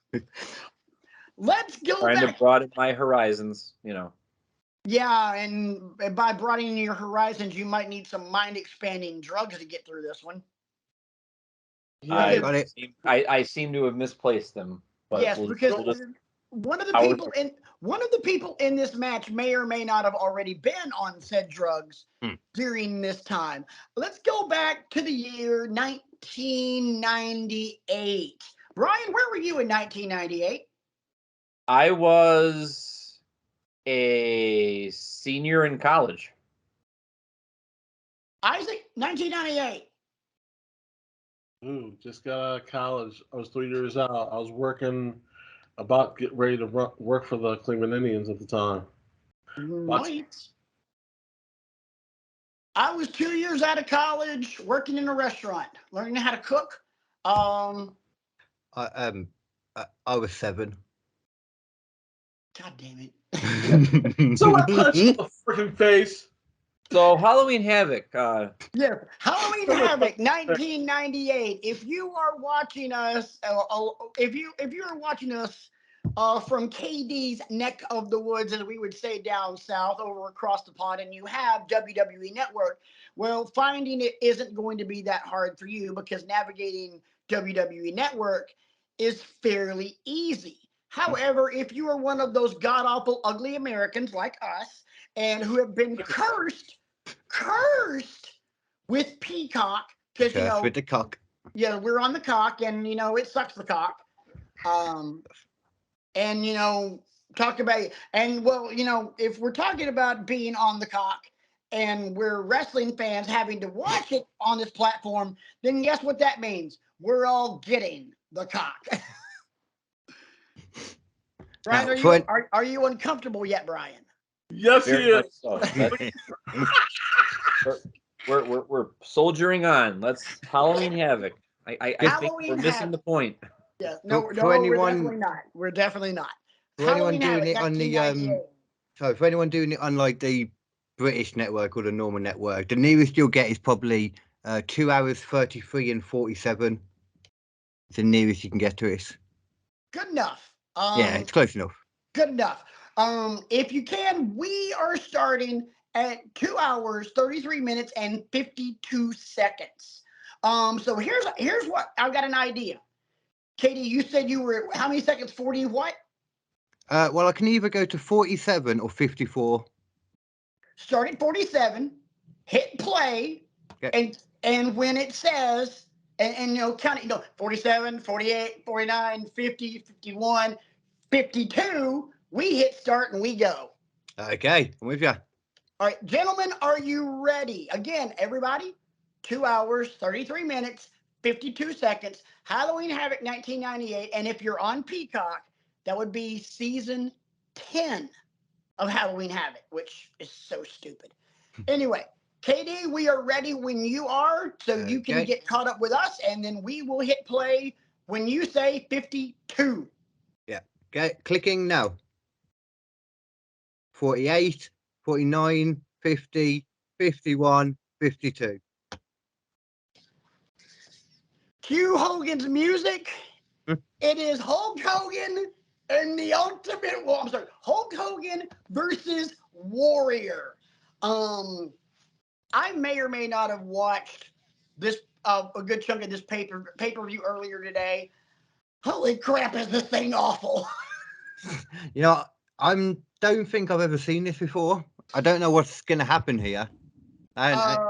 Let's go Trying back. to broaden my horizons, Yeah, and by broadening your horizons, you might need some mind-expanding drugs to get through this one. Yeah, I seem to have misplaced them. But yes, because one of the people in this match may or may not have already been on said drugs during this time. Let's go back to the year 1998. Brian, where were you in 1998? I was a senior in college. Isaac, 1998. Just got out of college. I was 3 years out. I was working, about to get ready to work for the Cleveland Indians at the time. Right. I was 2 years out of college, working in a restaurant, learning how to cook. I was 7. God damn it. So I punched in the freaking face. So Halloween Havoc. Yeah, Halloween Havoc, 1998. If you are watching us, from KD's neck of the woods, as we would say down south, over across the pond, and you have WWE Network. Well, finding it isn't going to be that hard for you because navigating WWE Network is fairly easy. However, if you are one of those god awful, ugly Americans like us, and who have been cursed with Peacock, because Curse with the cock. yeah, we're on the cock, and it sucks the cock. And talk about and well, if we're talking about being on the cock and we're wrestling fans having to watch it on this platform, then guess what that means? We're all getting the cock. Brian, are you uncomfortable yet, Brian? Yes, Very he much is. so. We're soldiering on. Let's Halloween Havoc. I think we're missing the point. Yeah, no, For we're anyone- definitely not. We're definitely not. For anyone Halloween doing Havoc, it on the 1998. so for anyone doing it on like the British network or the normal network, the nearest you'll get is probably 2 hours 33 and 47. It's the nearest you can get to it. Good enough. Yeah, it's close enough. Good enough. If you can, we are starting at 2 hours, 33 minutes, and 52 seconds. So here's what I've got an idea. Katie, you said you were how many seconds? 40 what? Well, I can either go to 47 or 54. Start at 47, hit play, Okay. and when it says and count it, 47, 48, 49, 50, 51, 52, we hit start and we go. Okay, I'm with you. All right, gentlemen, are you ready? Again, everybody, 2 hours, 33 minutes, 52 seconds. Halloween Havoc 1998. And if you're on Peacock, that would be season 10 of Halloween Havoc, which is so stupid. Anyway, KD, we are ready when you are, so you can Okay. get caught up with us, and then we will hit play when you say 52. Yeah. Okay, clicking now. 48, 49, 50, 51, 52. Cue Hogan's music. Hmm. It is Hulk Hogan and the Ultimate. Well, I'm sorry, Hulk Hogan versus Warrior. I may or may not have watched this a good chunk of this pay-per-view earlier today. Holy crap, is this thing awful? I don't think I've ever seen this before. I don't know what's going to happen here. I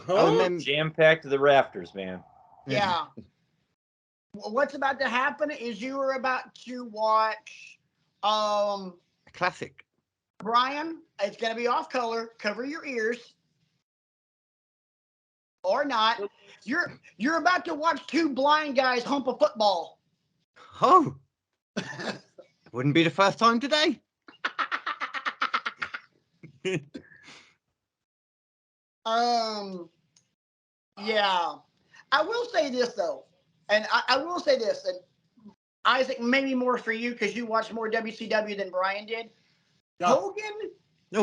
remember. Jam-packed to the rafters, man. Yeah. What's about to happen is you are about to watch Classic. Brian, it's going to be off color. Cover your ears. Or not. You're about to watch two blind guys hump a football. Oh, wouldn't be the first time today. Yeah. I will say this though, and I will say this, and Isaac, maybe more for you because you watched more WCW than Brian did. Yeah. Hogan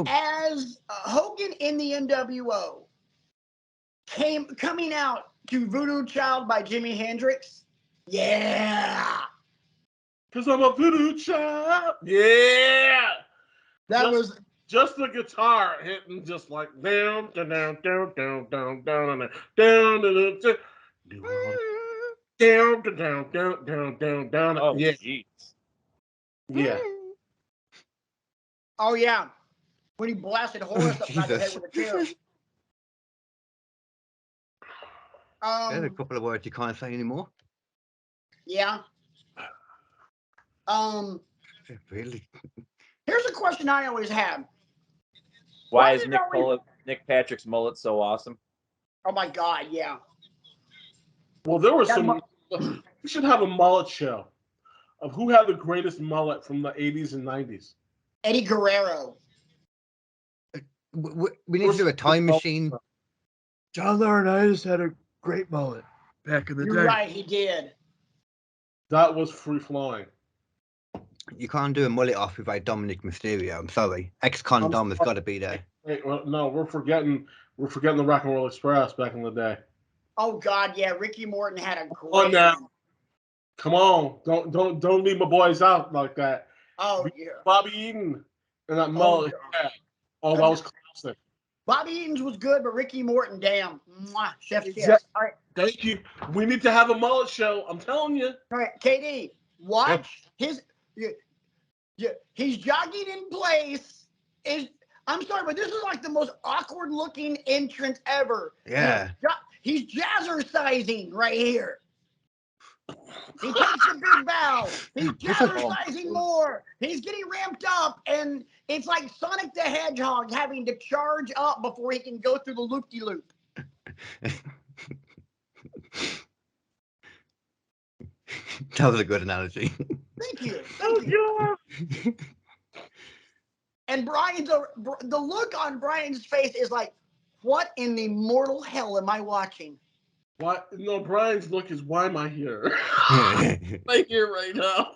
as Hogan in the NWO coming out to Voodoo Child by Jimi Hendrix. Yeah. Because I'm a voodoo child. Yeah. That was just the guitar hitting just like down, down, down, down, down, down, down, down, down, down, down, down, down, down. Oh, yeah. jeez. Yeah. Oh yeah. When he blasted Horace upside the head with a chair. There's a couple of words you can't say anymore. Yeah. Really? Here's a question I always have. Why is Nick Patrick's mullet so awesome? Oh my God, yeah. Well, there was some. We should have a mullet show of who had the greatest mullet from the 80s and 90s. Eddie Guerrero. We need to do a time machine. John Laurinaitis had a great mullet back in the day. You're right, he did. That was free flowing. You can't do a mullet off without Dominic Mysterio. I'm sorry. Ex-Condom has got to be there. Wait, no, we're forgetting the Rock and Roll Express back in the day. Oh God, yeah. Ricky Morton had a great. Oh, now. Come on, don't leave my boys out like that. Oh yeah. Bobby Eaton and that mullet. Oh, that was classic. Bobby Eaton's was good, but Ricky Morton, damn, mwah, chef's kiss. Exact- All right, Thank you. We need to have a mullet show. I'm telling you. all right, KD, watch his. He's jogging in place. I'm sorry, but this is like the most awkward looking entrance ever. Yeah. He's jazzercising right here. He takes a big bow. He's jazzercising more. He's getting ramped up, and it's like Sonic the Hedgehog having to charge up before he can go through the loop-de-loop. That was a good analogy. Thank you. Thank you. And the look on Brian's face is like, what in the mortal hell am I watching? What? No, Brian's look is, why am I here? Right here, right now.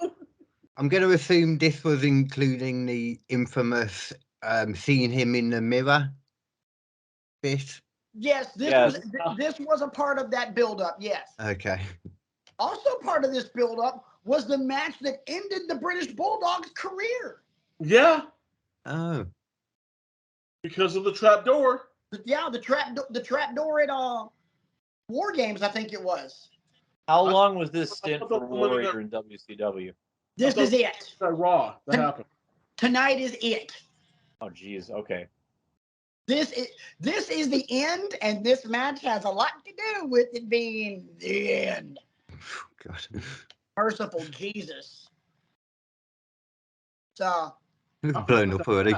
I'm going to assume this was including the infamous seeing him in the mirror bit. Yes, this was a part of that build-up, yes. Okay. Also part of this build-up was the match that ended the British Bulldog's career. Yeah. Oh. Because of the trap door. Yeah, the trap door at War Games, I think it was. How long was this stint for Warrior in WCW? This is it. Raw. That happened. Tonight is it. Oh, geez. Okay. This is the end, and this match has a lot to do with it being the end. God. Merciful Jesus. So. It's blown up already.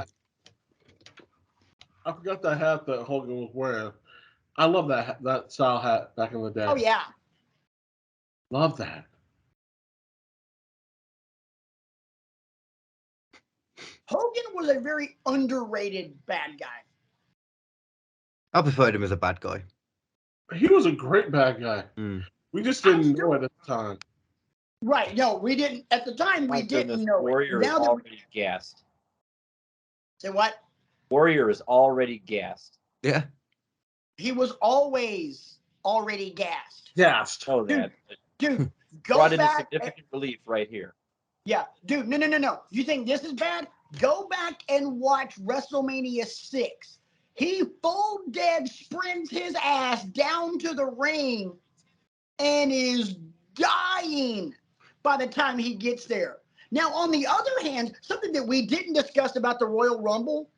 I forgot that hat that Hogan was wearing. I love that style hat back in the day. Oh yeah. Love that. Hogan was a very underrated bad guy. I preferred him as a bad guy. He was a great bad guy. Mm. We just didn't know it at the time. Right. No, we didn't. At the time, we didn't know Warrior it. is already gassed. Say what? Warrior is already gassed. Yeah. He was always already gassed. Gassed. Know that. Dude, go Brought in a back. significant relief right here. Yeah, dude, no. You think this is bad? Go back and watch WrestleMania 6. He full dead sprints his ass down to the ring and is dying by the time he gets there. Now, on the other hand, something that we didn't discuss about the Royal Rumble,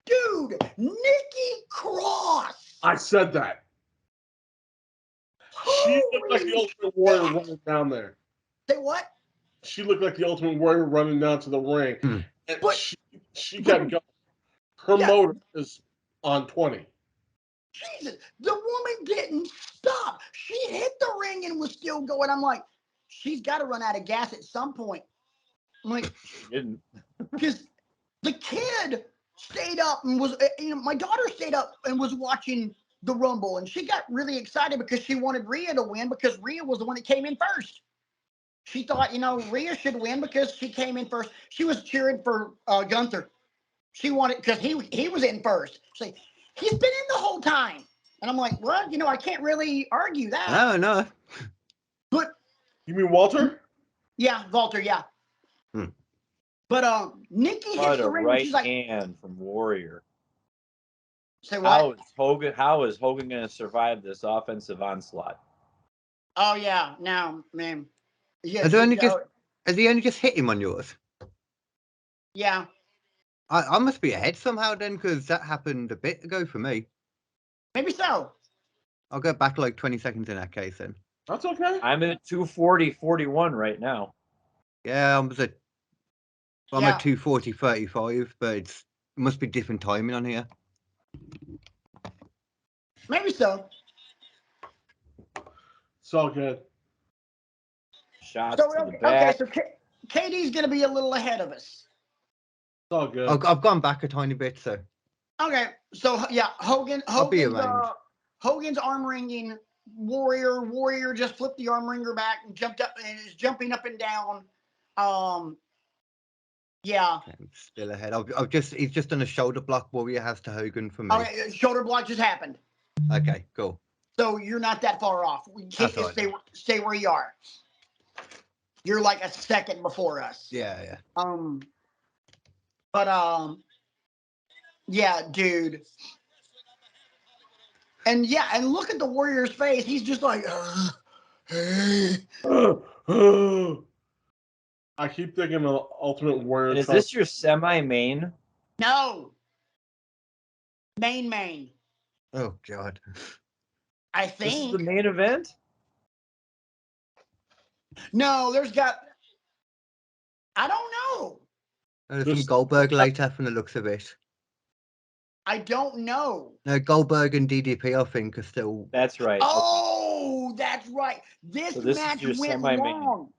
dude, Nikki Cross. I said that. She looked like the Ultimate Warrior running down there. Say what? She looked like the Ultimate Warrior running down to the ring. Mm. And But- she kept going. Her motor is on 20. Jesus, the woman didn't stop. She hit the ring and was still going. I'm like, she's got to run out of gas at some point. I'm like, She didn't. because the kid stayed up and was, my daughter stayed up and was watching the Rumble, and she got really excited because she wanted Rhea to win because Rhea was the one that came in first. She thought, Rhea should win because she came in first. She was cheering for Gunther. She wanted, because he was in first. She's like, he's been in the whole time. And I'm like, well, I can't really argue that. No. But You mean Walter? yeah, Walter, yeah. Hmm. But Nikki hits What the a ring and right she's like, hand from Warrior. say what? How is Hogan going to survive this offensive onslaught? Oh yeah, now, man. Yeah, Has he only just hit him on yours? yeah. I must be ahead somehow then, because that happened a bit ago for me. Maybe so. I'll go back like 20 seconds in that case then. That's okay. I'm at 240-41 right now. Yeah, I'm Yeah. at 240-35, but it must be different timing on here. Maybe so. It's all good. Shots So, to the back. so KD's going to be a little ahead of us. It's all good. I've gone back a tiny bit, so. Okay, so yeah, I'll be around. Hogan's arm ringing Warrior just flipped the arm ringer back and jumped up and is jumping up and down. Yeah. Okay, I'm still ahead. He's just done a shoulder block Warrior has to Hogan for me. Okay, shoulder block just happened. Okay, cool. So you're not that far off. That's all right. Stay where you are. You're like a second before us. Yeah. But yeah, dude. And yeah, and look at the Warrior's face. He's just like, hey. I keep thinking of Ultimate Warrior. And is this your semi-main? No. Main. Oh God. I This is think. the main event? No, I don't know. There's some Goldberg later from the looks of it. I don't know. No, Goldberg and DDP, I think, are still. That's right. Oh, that's right. This So this is match your went semi-main. long.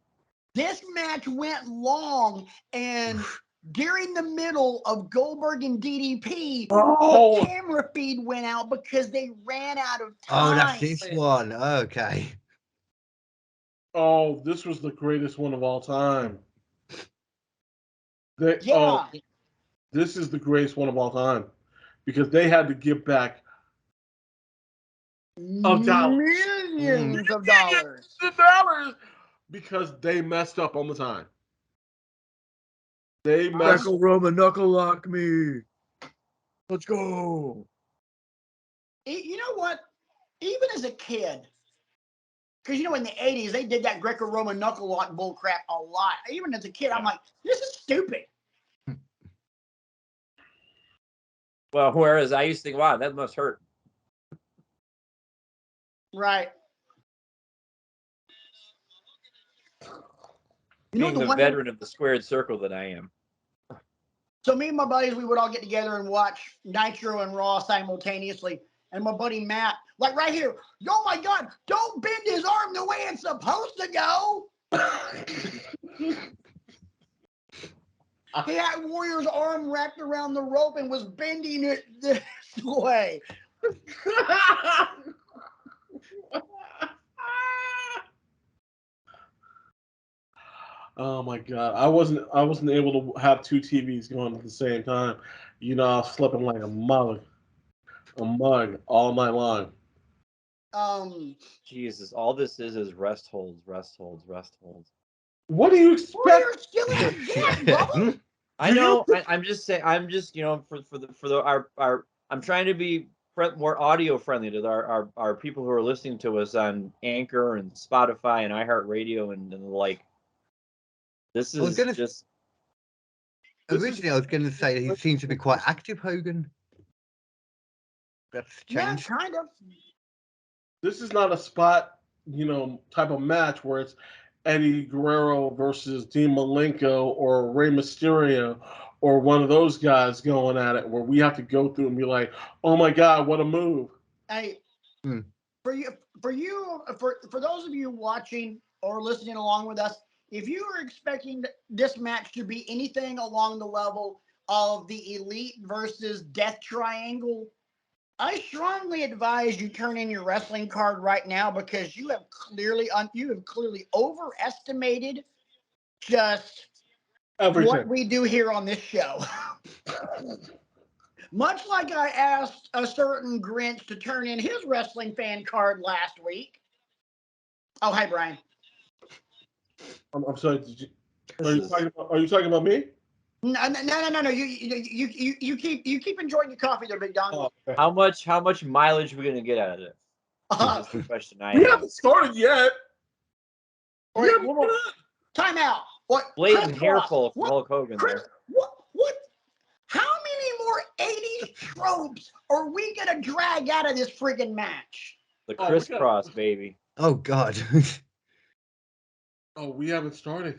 This match went long, and during the middle of Goldberg and DDP, the camera feed went out because they ran out of time. Oh, that's this one. Okay. Oh, this was the greatest one of all time. Yeah. This is the greatest one of all time because they had to give back millions of dollars because they messed up on the time. They messed. Greco-Roman knuckle lock me. Let's go. You know what? Even as a kid, because in the 80s they did that Greco-Roman knuckle lock bullcrap a lot. Even as a kid, I'm like, this is stupid. Well, whereas I used to think, wow, that must hurt. Right. Being the veteran of the squared circle that I am. So me and my buddies, we would all get together and watch Nitro and Raw simultaneously. And my buddy Matt, like right here, oh my God, don't bend his arm the way it's supposed to go. He had Warrior's arm wrapped around the rope and was bending it this way. Oh my God! I wasn't able to have two TVs going at the same time. I was slipping like a mug all night long. Jesus, all this is rest holds. What do you expect? Warrior's still in the game, brother. I know. I'm just saying. I'm just I'm trying to be more audio friendly to our people who are listening to us on Anchor and Spotify and iHeartRadio and the like. This is just. Originally, I was going to say he seems to be quite active, Hogan. That's changed. Yeah, kind of. This is not a spot, type of match where it's Eddie Guerrero versus Dean Malenko or Rey Mysterio or one of those guys going at it where we have to go through and be like, oh my God, what a move. Hey, for those of you watching or listening along with us, if you are expecting this match to be anything along the level of the Elite versus Death Triangle, I strongly advise you turn in your wrestling card right now because you have clearly overestimated just everything. What we do here on this show. Much like I asked a certain Grinch to turn in his wrestling fan card last week. Oh, hi, Brian. I'm sorry. Are you talking about me? No. You keep enjoying your coffee there, Big Don. Oh, okay. How much mileage are we gonna get out of this? That's the question I We have. haven't started yet. Time out. What? Blatant hair pull from Hulk Hogan there. What? How many more 80s tropes are we gonna drag out of this friggin' match? The crisscross, baby. Oh God. Oh, we haven't started.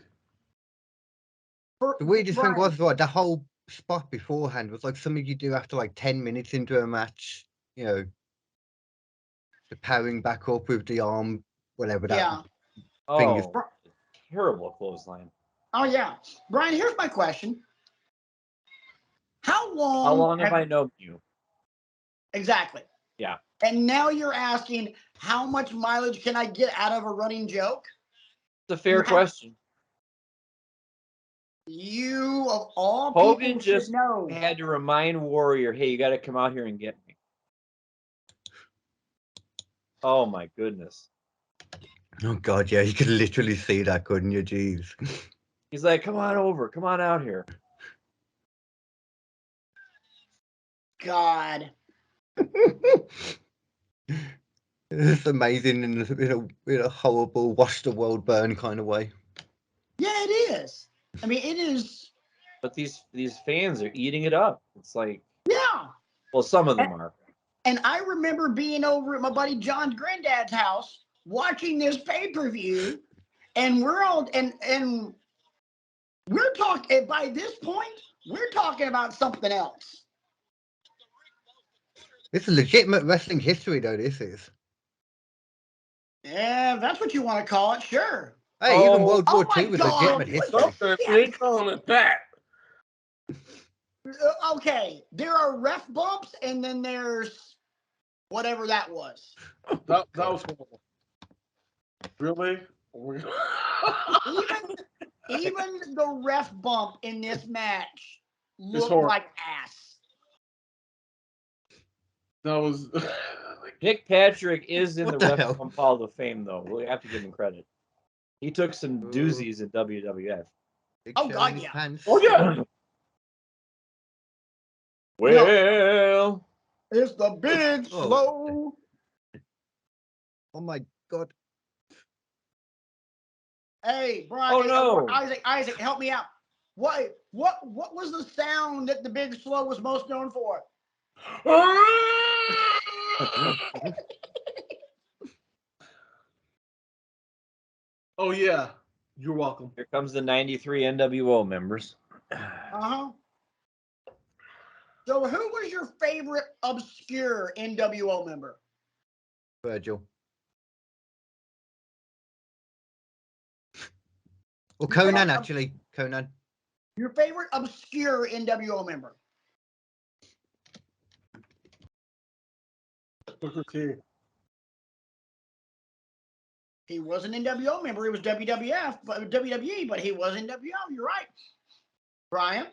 The weirdest thing was like the whole spot beforehand was like something you do after like 10 minutes into a match. The powering back up with the arm, whatever that thing is. Terrible clothesline. Oh yeah, Brian. Here's my question: How long have I known you? Exactly. Yeah. And now you're asking how much mileage can I get out of a running joke? It's a fair question. You of all Hogan people just should know. Had to remind Warrior, hey, you got to come out here and get me. Oh my goodness. Oh God, yeah, you could literally see that, couldn't you? Jeez. He's like, come on over, come on out here. God. It's amazing in a horrible, watch the world burn kind of way. Yeah, it is. I mean, it is. But these fans are eating it up. It's like, Yeah. well, some of them are. And I remember being over at my buddy John's granddad's house watching this pay-per-view, and we're all and we're talking by this point, we're talking about something else. It's a legitimate wrestling history, though. This is. Yeah, if that's what you want to call it, sure. Hey, even World Oh War my II was God, legitimate what history. the Something ain't calling it that. Okay, there are ref bumps, and then there's whatever that was. That was horrible. Really? Even the ref bump in this match looked horrible. like ass. That was. Nick Patrick is in What the the Ref hell? Bump Hall of Fame, though. We have to give him credit. He took some doozies at WWF. Big Oh, show God, in his yeah. pants. Oh yeah. Well, It's the big Oh. slow. Oh my God. Hey, Brian. Oh, hey, no. Isaac, help me out. What was the sound that the big slow was most known for? Oh yeah. You're welcome. Here comes the 93 NWO members. Uh-huh. So who was your favorite obscure NWO member? Virgil. Well, Conan, actually. Conan. Your favorite obscure NWO member? Booker T. He was an NWO member. He was WWF, but WWE, but he was NWO. You're right. Brian?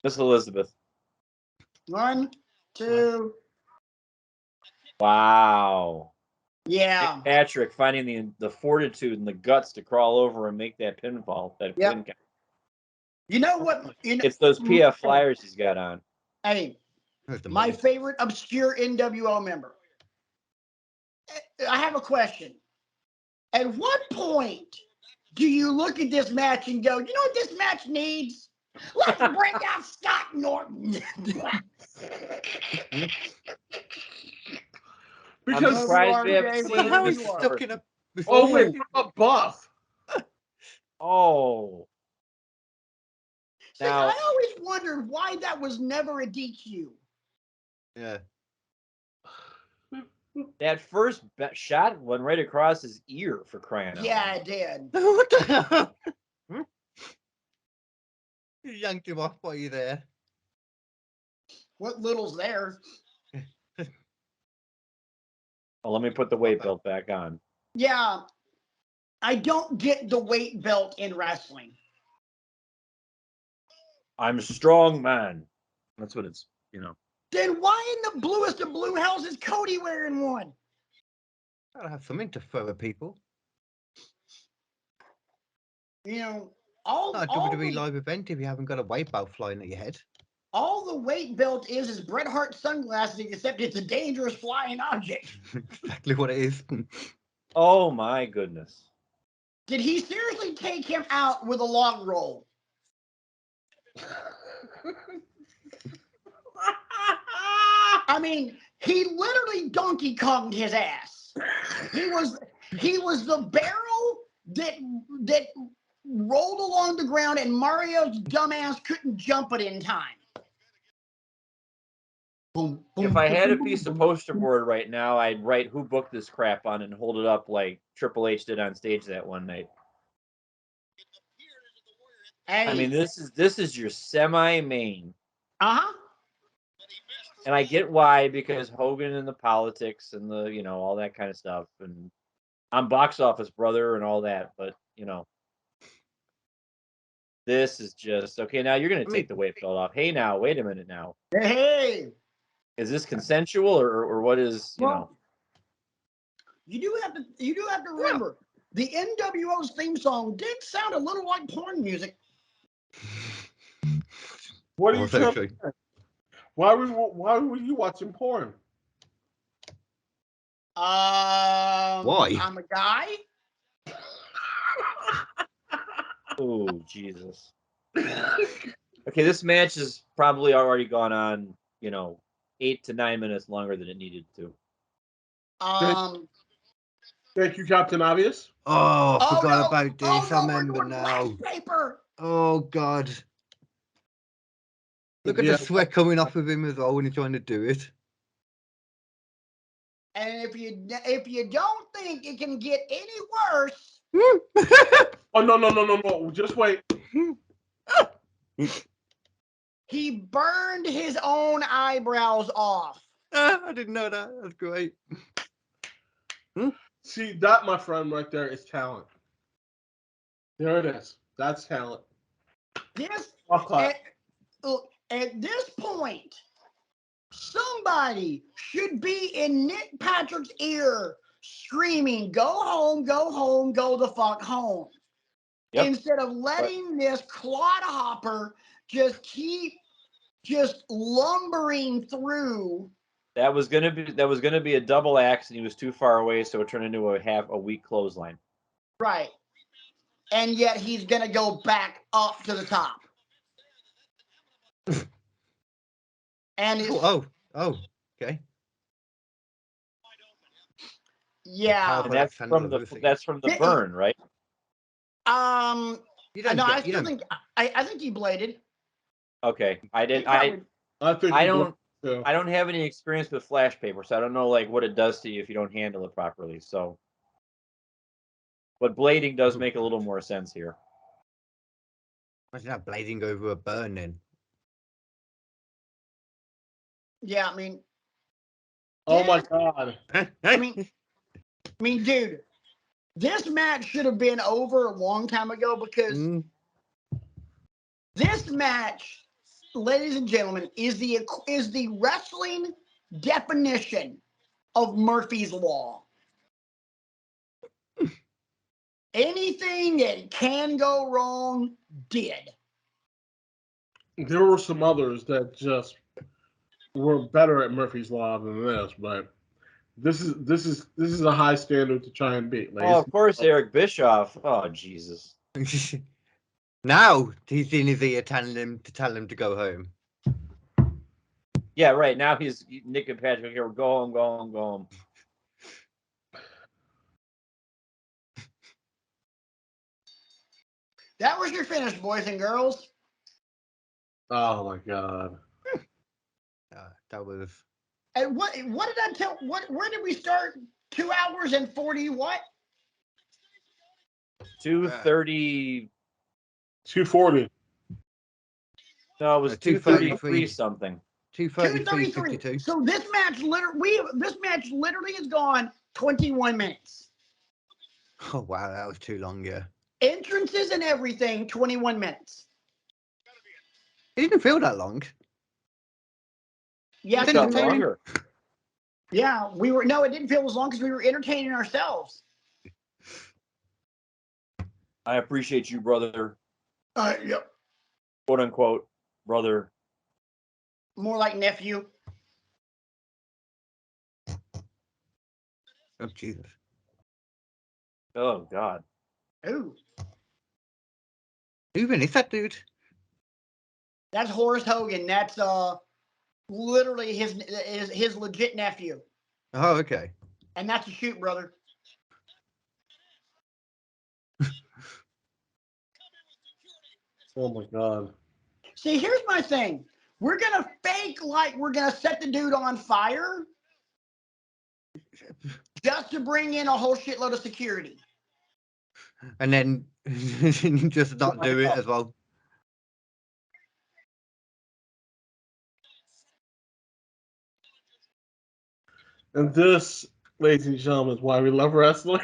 Miss Elizabeth. 1, 2. Wow. Yeah. Nick Patrick finding the fortitude and the guts to crawl over and make that pinfall. That Yep. pin count. You know what? It's those PF flyers he's got on. Hey, That's the my money. favorite obscure NWO member. I have a question. At what point do you look at this match and go, you know what this match needs? Let's bring out Scott Norton. I'm Because surprised we haven't Jay, seen wherever How you is are. stuck in a. oh wait, what about Buff? Oh. See, Now, I always wondered why that was never a DQ. Yeah. that first shot went right across his ear, for crying out Yeah, loud. I did. What the hell? You yanked him off while you're there. What little's there? Well, let me put the weight belt back on. Yeah, I don't get the weight belt in wrestling. I'm a strong man. That's what it's, Then why in the bluest of blue hells is Cody wearing one? Gotta have something to throw at people. You know, Not a WWE live event if you haven't got a weight belt flying at your head. all the weight belt is Bret Hart sunglasses, except it's a dangerous flying object. Exactly what it is. Oh my goodness. Did he seriously take him out with a log roll? I mean, he literally Donkey Konged his ass. He was the barrel that rolled along the ground, and Mario's dumbass couldn't jump it in time. Boom, boom, If I had a boom, piece of boom, poster board right now, I'd write who booked this crap on and hold it up like Triple H did on stage that one night. Hey. I mean, this is your semi-main. Uh-huh. And I get why, because Hogan and the politics and the, all that kind of stuff. And I'm box office brother and all that. But, this is just, okay, now you're going to take the weight belt off. Hey, now, wait a minute now. Hey. Is this consensual or what is, Well, you do have to remember the NWO's theme song did sound a little like porn music. What are you Also trying true. to say? Why were you watching porn? Why? I'm a guy. Oh, Jesus. Okay, this match has probably already gone on, 8 to 9 minutes longer than it needed to. Thank you, Captain Obvious. Oh, I forgot no. about this. Oh, I no, we're remember doing now. flash paper. Oh God. Look at Yeah. the sweat coming off of him as well when he's trying to do it. And if you don't think it can get any worse, Oh no! Just wait. he burned his own eyebrows off. I didn't know that. That's great. See that, my friend, right there is talent. There it is. That's talent. This At, at this point, somebody should be in Nick Patrick's ear screaming, "Go home, go home, go the fuck home." Yep. Instead of letting this clodhopper keep lumbering through. That was gonna be a double axe, and he was too far away, so it turned into a weak clothesline. Right. And yet he's gonna go back up to the top. And it's okay. yeah. And that's from the burn, right? I think he bladed. Okay, I did. I don't have any experience with flash paper, so I don't know what it does to you if you don't handle it properly. So, but blading does make a little more sense here. Imagine that blading over a burn then. Yeah, I mean. Oh my God. I mean, dude, this match should have been over a long time ago because this match, ladies and gentlemen, is the wrestling definition of Murphy's Law. Anything that can go wrong did. There were some others that just were better at Murphy's Law than this, but this is a high standard to try and beat. Oh, of course, Eric Bischoff. Oh, Jesus. Now he's in his ear telling him to go home. Yeah, right. Now he's Nick and Patrick here. Go home, go home, go home. That was your finish, boys and girls. Oh my God. That was. And what did I tell? Where did we start? 2 hours and 40 what? 2:30. 2:40. No, it was 2:33 something. 2:33. So this match literally has gone 21 minutes. Oh wow, that was too long. Yeah. Entrances and everything, 21 minutes. It didn't feel that long. Yeah, it felt longer. Yeah, it didn't feel as long because we were entertaining ourselves. I appreciate you, brother. Yep. Quote unquote, brother. More like nephew. Oh Jesus. Oh God. Ooh. Who even is that dude? That's Horace Hogan. That's literally his legit nephew. Oh, okay. And that's a shoot, brother. Oh my God. See, here's my thing. We're gonna fake like we're gonna set the dude on fire just to bring in a whole shitload of security. And then just not do it as well. And this, ladies and gentlemen, is why we love wrestling.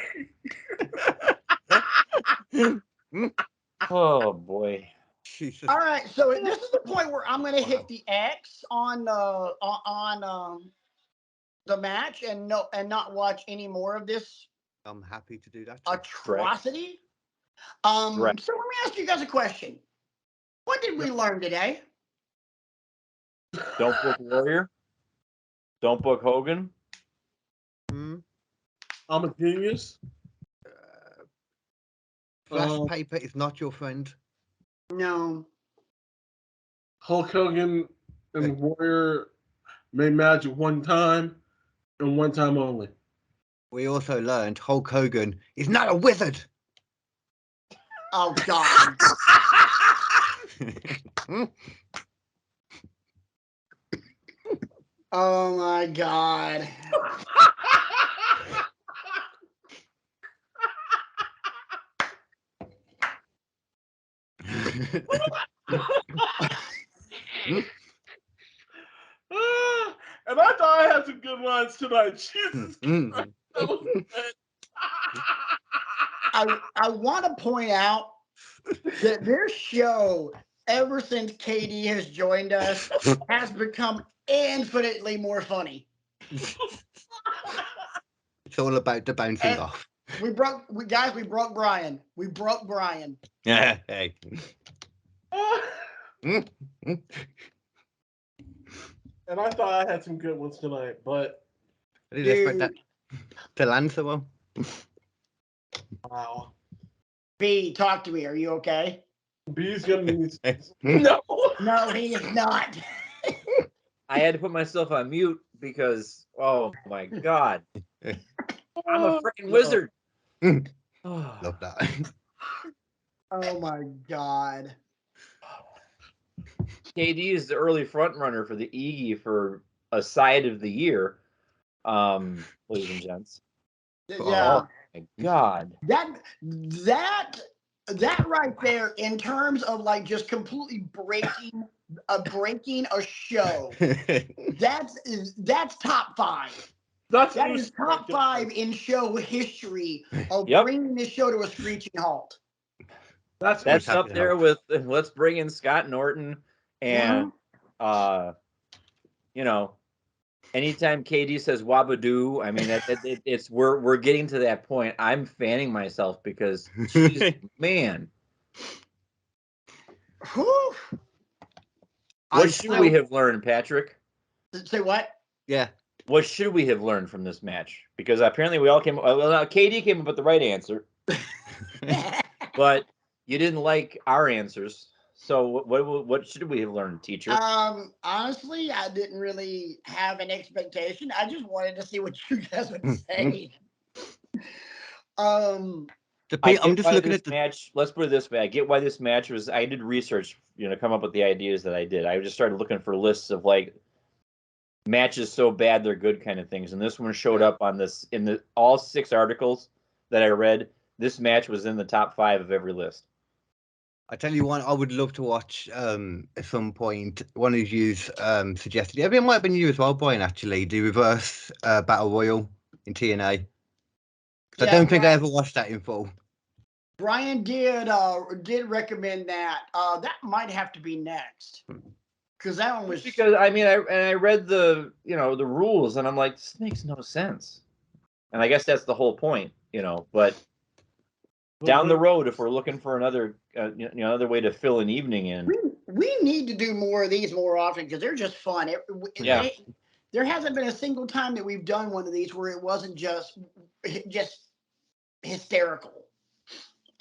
Oh boy. Jesus. All right, so this is the point where I'm gonna hit the X on the match and not watch any more of this I'm happy to do that. Too. atrocity. Correct. So let me ask you guys a question. What did we learn today? Don't book Warrior. Don't book Hogan. Hmm? I'm a genius. Flash paper is not your friend. No. Hulk Hogan and Warrior made magic one time and one time only. We also learned Hulk Hogan is not a wizard. Oh God. Oh my God. And I thought I had some good ones tonight. Jesus Christ. That was good. I want to point out that this show, ever since KD has joined us, has become infinitely more funny. It's all about the bouncing And off. we broke Brian. We broke Brian. Yeah. Hey. And I thought I had some good ones tonight, but I didn't expect that Dude, to land so well. wow. B, talk to me. Are you okay? B's gonna need No. No, he is not. I had to put myself on mute because, oh my God, I'm a freaking wizard. Love that. Oh my God. KD is the early front runner for the Iggy for a side of the year, ladies and gents. Yeah. Oh my God. That right there, in terms of like just completely breaking a show, that's top 5. That's That is top 5 in show history of Yep. bringing this show to a screeching halt. That's That's happy up to there help. with let's bring in Scott Norton and you know, anytime KD says wabadoo, I mean it's we're getting to that point. I'm fanning myself because geez, man, Whew. what should we have learned, Patrick? Say what? Yeah. What should we have learned from this match? Because apparently we all came. Well, KD came up with the right answer, but you didn't like our answers. So what should we have learned, teacher? Honestly, I didn't really have an expectation. I just wanted to see what you guys would say. I'm just why looking this at the match. Let's put it this way: I get why this match was. I did research, come up with the ideas that I did. I just started looking for lists of like matches so bad they're good kind of things, and this one showed up on this in the all 6 articles that I read. This match was in the top 5 of every list. I tell you one I would love to watch at some point. One of you suggested it. It might have been you as well, Brian, actually. The reverse battle royal in TNA. I don't think I ever watched that in full. Brian did recommend that. That might have to be next. Because that one was Because I mean I read the the rules and I'm like, this makes no sense. And I guess that's the whole point, but down the road, if we're looking for another another way to fill an evening in, we need to do more of these more often because they're just fun. There hasn't been a single time that we've done one of these where it wasn't just hysterical.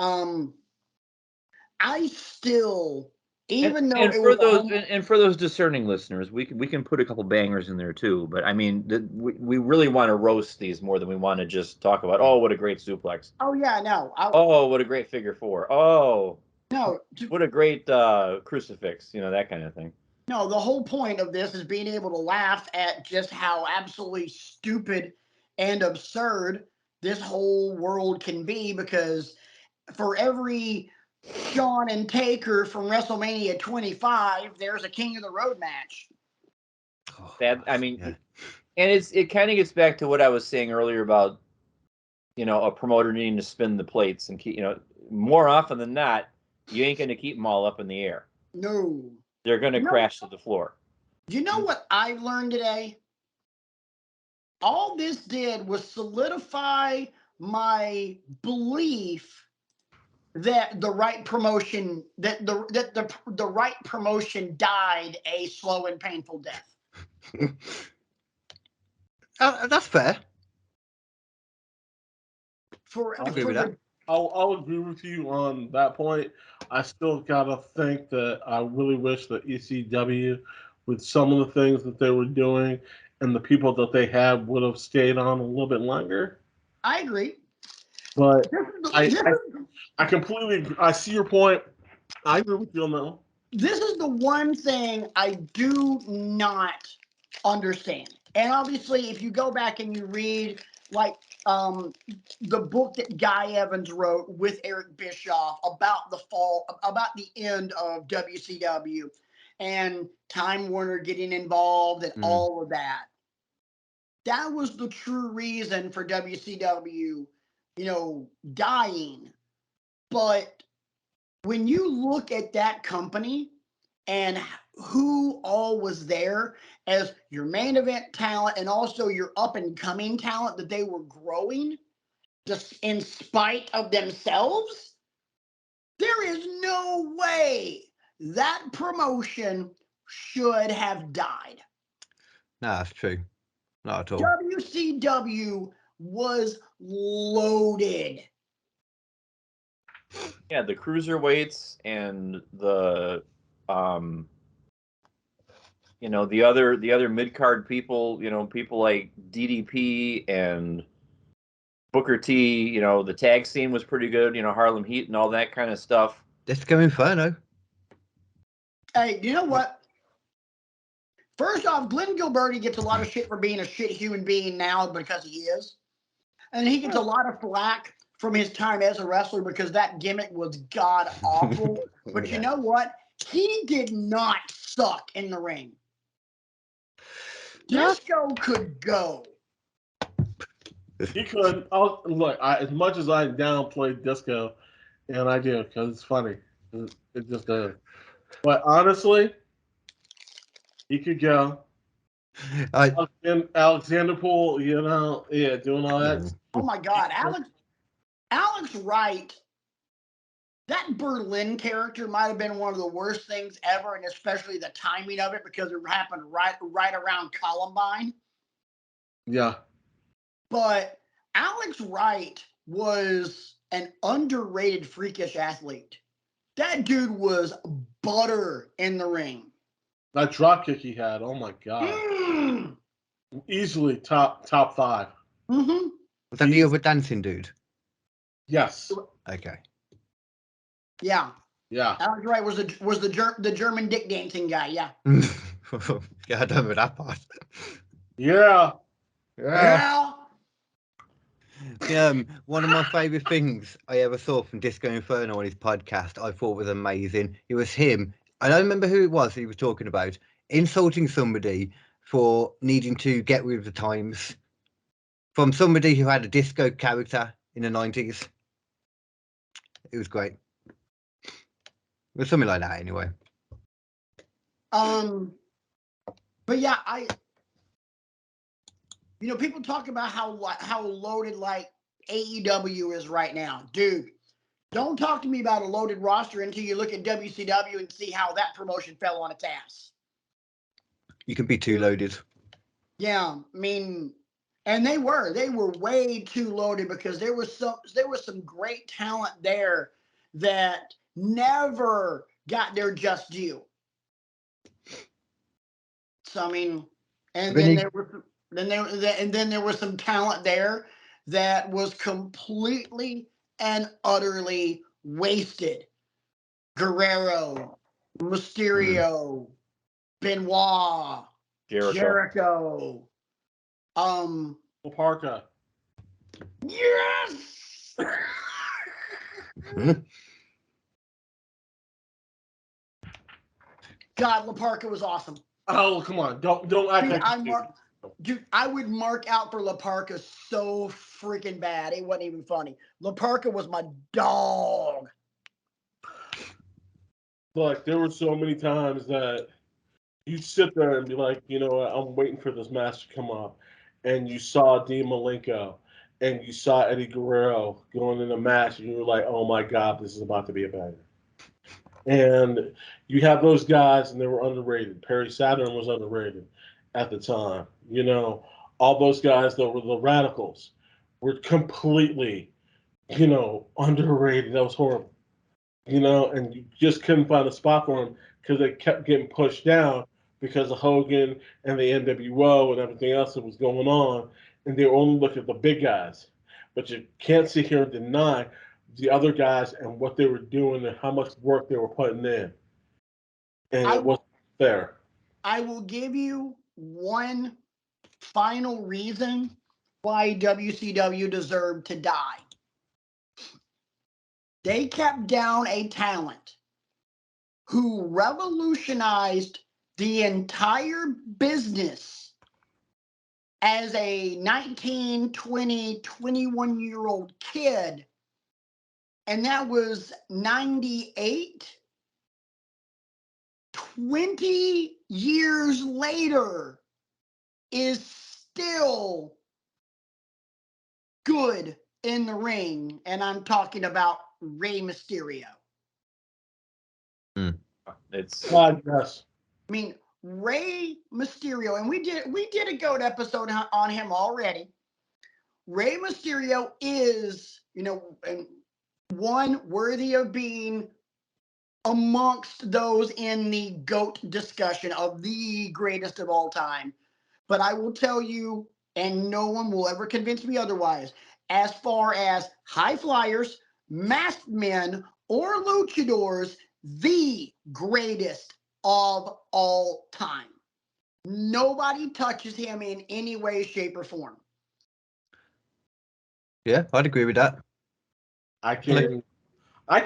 I still, even though and for those discerning listeners, we can put a couple bangers in there too. But I mean, we really want to roast these more than we want to just talk about. Oh, what a great suplex! Oh yeah, no. Oh, what a great figure 4! Oh, no. What a great crucifix! That kind of thing. No, the whole point of this is being able to laugh at just how absolutely stupid and absurd this whole world can be. Because for every Shawn and Taker from WrestleMania 25, there's a King of the Road match. And it kind of gets back to what I was saying earlier about a promoter needing to spin the plates and keep more often than not, you ain't going to keep them all up in the air. No, they're going to crash to the floor. You know what I learned today? all this did was solidify my belief that the right promotion the right promotion died a slow and painful death. That's fair. For I'll agree with that. I'll agree with you on that point. I still gotta think that I really wish that ECW, with some of the things that they were doing and the people that they had, would have stayed on a little bit longer. I agree. But This is, I completely I see your point. I agree with you on that one. this is the one thing I do not understand. And obviously, if you go back and you read like the book that Guy Evans wrote with Eric Bischoff about about the end of WCW and Time Warner getting involved and all of that, that was the true reason for WCW, dying. But when you look at that company and who all was there as your main event talent and also your up and coming talent that they were growing just in spite of themselves, there is no way that promotion should have died. No, that's true. Not at all. WCW was loaded. Yeah, the cruiserweights and the the other mid card people, people like DDP and Booker T, the tag scene was pretty good, Harlem Heat and all that kind of stuff. Disco Inferno. Hey, you know what? First off, Glenn Gilberti gets a lot of shit for being a shit human being now because he is. And he gets a lot of flack from his time as a wrestler because that gimmick was god awful. But you know what? He did not suck in the ring. Disco could go. He could. Look, as much as I downplayed Disco, and I do because it's funny. It just does. But honestly, he could go. Alexander Poole, doing all that. Oh my God, Alex Wright. That Berlin character might have been one of the worst things ever, and especially the timing of it because it happened right around Columbine. Yeah. But Alex Wright was an underrated freakish athlete. That dude was butter in the ring. That drop kick he had, oh my God. Easily top 5. Mm-hmm. Was that the other dancing dude? Yes. Okay. Yeah. Yeah. Alex Wright was the German dick dancing guy. Yeah. Yeah, I don't know that part. Yeah. Yeah. One of my favourite things I ever saw from Disco Inferno on his podcast, I thought was amazing. It was him. I don't remember who it was he was talking about, insulting somebody for needing to get with the times from somebody who had a disco character in the 90s. It was great. It was something like that anyway. But yeah, people talk about how loaded like AEW is right now. Dude, don't talk to me about a loaded roster until you look at WCW and see how that promotion fell on its ass. You can be too loaded. Yeah, I mean, and they were way too loaded because there was some great talent there that never got their just due. So I mean, and then there was some talent there that was completely and utterly wasted. Guerrero, Mysterio, Benoit, Jericho. Parka. Yes. God, Laparca was awesome. Oh, come on! Don't act like Dude, I would mark out for Laparca so freaking bad. It wasn't even funny. Laparca was my dog. Look, there were so many times that you'd sit there and be like, I'm waiting for this match to come up. and you saw Dean Malenko and you saw Eddie Guerrero going in a match, and you were like, "Oh my God, this is about to be a banger." And you have those guys, and they were underrated. Perry Saturn was underrated at the time. All those guys that were the radicals were completely, underrated. That was horrible. And you just couldn't find a spot for them because they kept getting pushed down because of Hogan and the NWO and everything else that was going on, and they were only looking at the big guys. But you can't sit here and deny the other guys and what they were doing and how much work they were putting in. And it wasn't fair. I will give you one final reason why WCW deserved to die. They kept down a talent who revolutionized the entire business as a 19, 20, 21-year-old kid. And that was 98. 20 years later is still good in the ring. And I'm talking about Rey Mysterio. It's Yes. I mean, Rey Mysterio, and we did a GOAT episode on him already. Rey Mysterio is, one worthy of being amongst those in the GOAT discussion of the greatest of all time. But I will tell you, and no one will ever convince me otherwise, as far as high flyers, masked men, or luchadors, the greatest of all time. Nobody touches him in any way, shape, or form. Yeah, I'd agree with that. I can't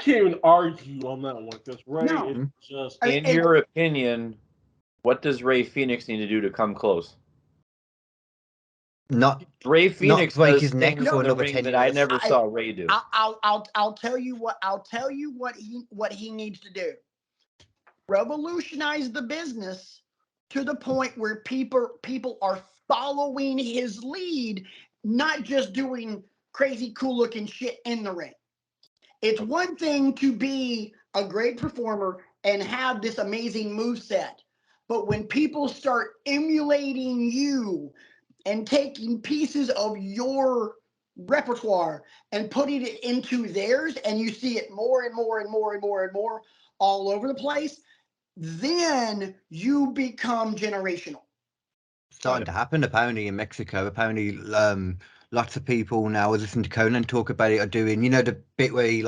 even argue on that one because Ray No. is just. in your opinion, what does Ray Phoenix need to do to come close? Not Ray Phoenix break does his neck things for in the another ring 10 that I years. never saw Ray do. I'll tell you what he needs to do. Revolutionize the business to the point where people are following his lead, not just doing crazy cool looking shit in the ring. It's one thing to be a great performer and have this amazing moveset, but when people start emulating you and taking pieces of your repertoire and putting it into theirs, and you see it more and more and more and more and more all over the place, then you become generational. Starting to happen apparently in Mexico. Apparently, lots of people now, I listen to Conan talk about it, are doing, the bit where he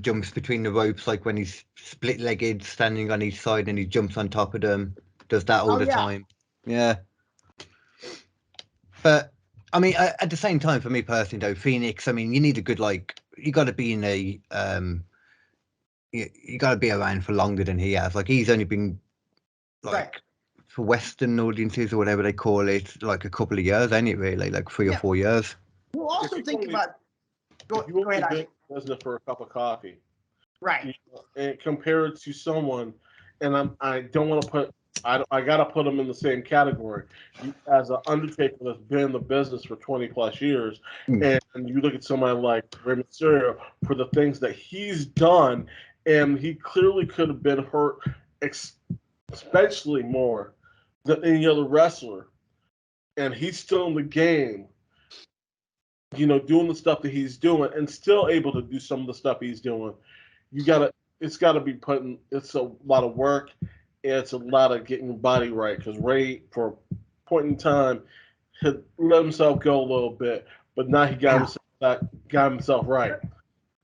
jumps between the ropes, like when he's split-legged, standing on each side, and he jumps on top of them. Does that all the time. Yeah. But I mean, at the same time, for me personally, though, Phoenix, I mean, you need a good you got to be in a you got to be around for longer than he has. Like he's only been for Western audiences or whatever they call it, like a couple of years, ain't it? Really, like 3 or 4 years. We'll also think about. Go ahead, Isaac. Isn't it for a cup of coffee? Right. And compare it to someone, and I don't want to put. I gotta put him in the same category as an Undertaker that's been in the business for 20 plus years, and you look at somebody like Rey Mysterio for the things that he's done, and he clearly could have been hurt, especially more than any other wrestler, and he's still in the game, doing the stuff that he's doing, and still able to do some of the stuff he's doing. It's gotta be it's a lot of work. It's a lot of getting your body right because Ray, for a point in time, had let himself go a little bit, but now he got himself right.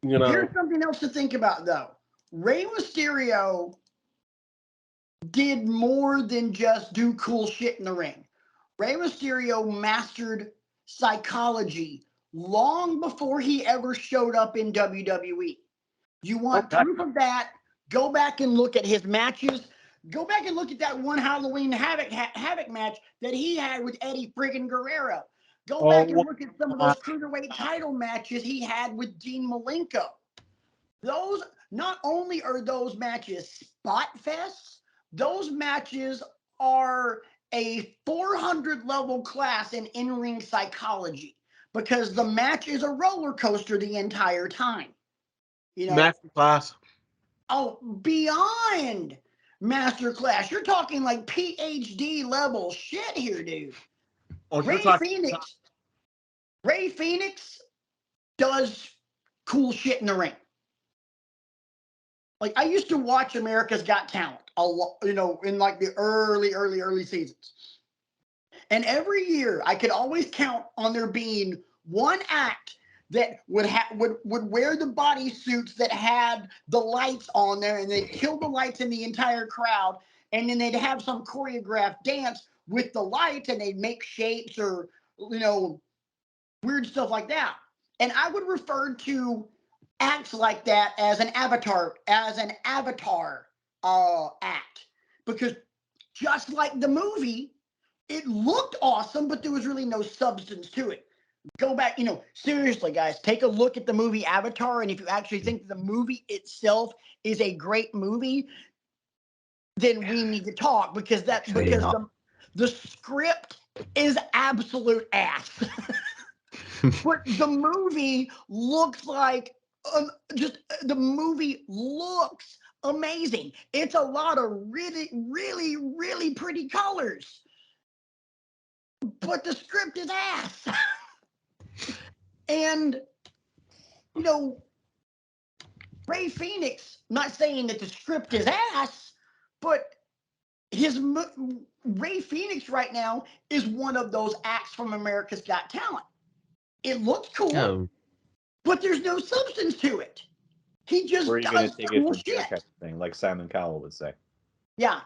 Here's something else to think about, though. Rey Mysterio did more than just do cool shit in the ring. Rey Mysterio mastered psychology long before he ever showed up in WWE. You want proof of that? Go back and look at his matches. Go back and look at that one Halloween Havoc match that he had with Eddie friggin' Guerrero. Go back and look at some of those cruiserweight title matches he had with Dean Malenko. Those, not only are those matches spot fests, those matches are a 400 level class in ring psychology because the match is a roller coaster the entire time. You know, Master class. oh, beyond masterclass. You're talking like PhD level shit here, dude. Oh, you're Ray talking. Phoenix. Ray Phoenix does cool shit in the ring. Like I used to watch America's Got Talent a lot, you know, in like the early seasons. And every year I could always count on there being one act that would wear the bodysuits that had the lights on there, and they'd kill the lights in the entire crowd, and then they'd have some choreographed dance with the lights, and they'd make shapes or, you know, weird stuff like that. And I would refer to acts like that as an avatar act, because just like the movie, it looked awesome, but there was really no substance to it. Go back, you know, seriously, guys, take a look at the movie Avatar, and if you actually think the movie itself is a great movie, then we need to talk, because the script is absolute ass. But the movie looks like the movie looks amazing. It's a lot of really pretty colors, but the script is ass. And you know, Ray Phoenix, not saying that the script is ass, but Ray Phoenix right now is one of those acts from America's Got Talent. It looks cool, Oh, but there's no substance to it. He just Where are you going does to take it cool from here, shit. kind of thing, like Simon Cowell would say. Yeah.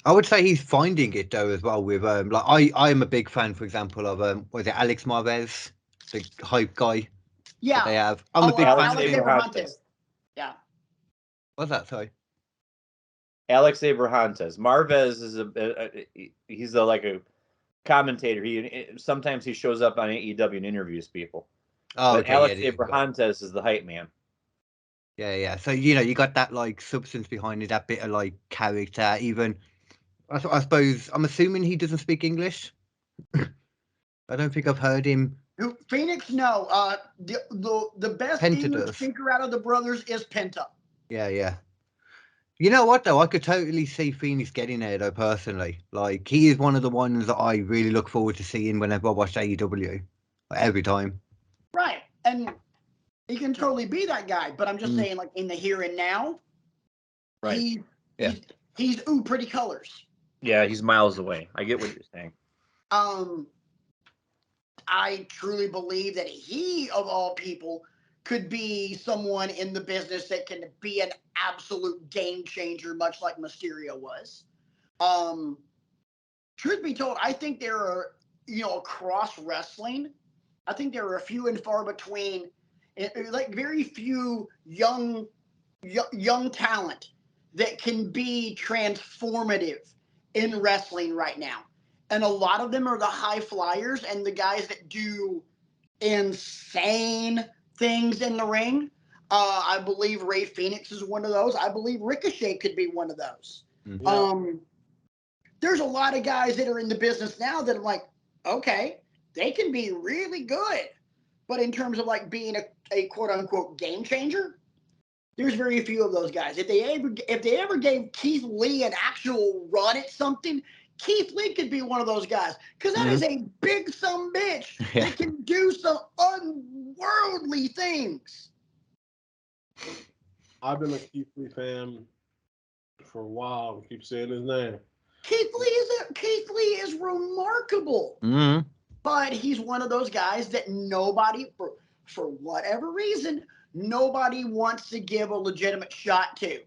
I would say he's finding it though as well. With like I am a big fan, for example, of was it Alex Marvez, the hype guy that they Yeah. have. I'm a big fan of Alex him. Abrahantes. Yeah. What's that? Sorry. Alex Abrahantes. Marvez is he's like a commentator. Sometimes he shows up on AEW and interviews people. Oh, But okay, Alex yeah, Abrahantes is the hype man. yeah. So you know, you got that like substance behind it, that bit of like character. Even I suppose I'm assuming he doesn't speak English. I don't think I've heard him. Phoenix, no. The best Penta English does. speaker out of the brothers is Penta. Yeah. You know what though? I could totally see Phoenix getting there though. Personally, like he is one of the ones that I really look forward to seeing whenever I watch AEW. Like, every time. Right. And he can totally be that guy. But I'm just saying, like in the here and now, Right. he's pretty colors. Yeah, he's miles away. I get what you're saying. I truly believe that he, of all people, could be someone in the business that can be an absolute game changer, much like Mysterio was. Truth be told, I think there are, you know, across wrestling, I think there are a few and far between, like very few young talent that can be transformative in wrestling right now. And a lot of them are the high flyers and the guys that do insane things in the ring. I believe Ray Phoenix is one of those. I believe Ricochet could be one of those. Yeah. There's a lot of guys that are in the business now that I'm like, okay, they can be really good. But in terms of like being a quote unquote game changer, there's very few of those guys. If they ever gave Keith Lee an actual run at something, Keith Lee could be one of those guys, because that is a big some bitch that can do some unworldly things. I've been a Keith Lee fan for a while. I keep saying his name. Keith Lee is remarkable, but he's one of those guys that nobody, for whatever reason, nobody wants to give a legitimate shot to.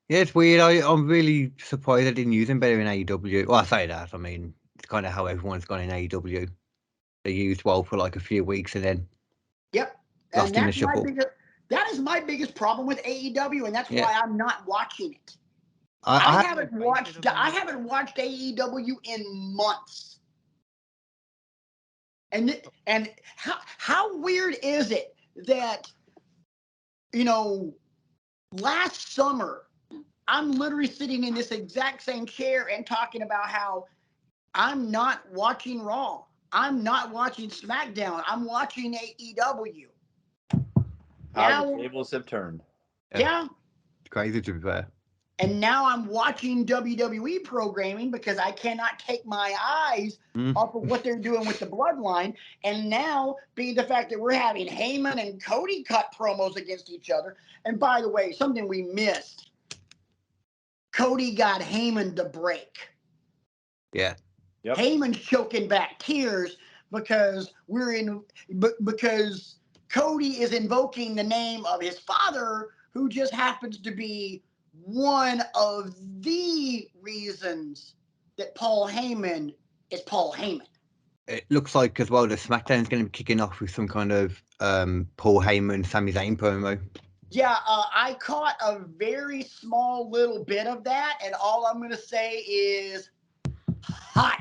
Yeah, it's weird. I'm really surprised I didn't use him better in AEW. Well, I say that. I mean, it's kind of how everyone's gone in AEW. They used well for like a few weeks and then lost in the shuffle. That is my biggest problem with AEW, and that's why I'm not watching it. I haven't watched AEW in months. And how weird is it that, you know, last summer I'm literally sitting in this exact same chair and talking about how I'm not watching Raw. I'm not watching SmackDown. I'm watching AEW. How the Now, tables have turned. yeah. Crazy to be fair. And now I'm watching WWE programming because I cannot take my eyes off of what they're doing with the bloodline. And now, being the fact that we're having Heyman and Cody cut promos against each other. And by the way, something we missed. Cody got Heyman to break. Yeah. Yep. Heyman's choking back tears because because Cody is invoking the name of his father, who just happens to be one of the reasons that Paul Heyman is Paul Heyman. It looks like as well the SmackDown's going to be kicking off with some kind of Paul Heyman, Sami Zayn promo. Yeah, I caught a very small little bit of that, and all I'm going to say is hot.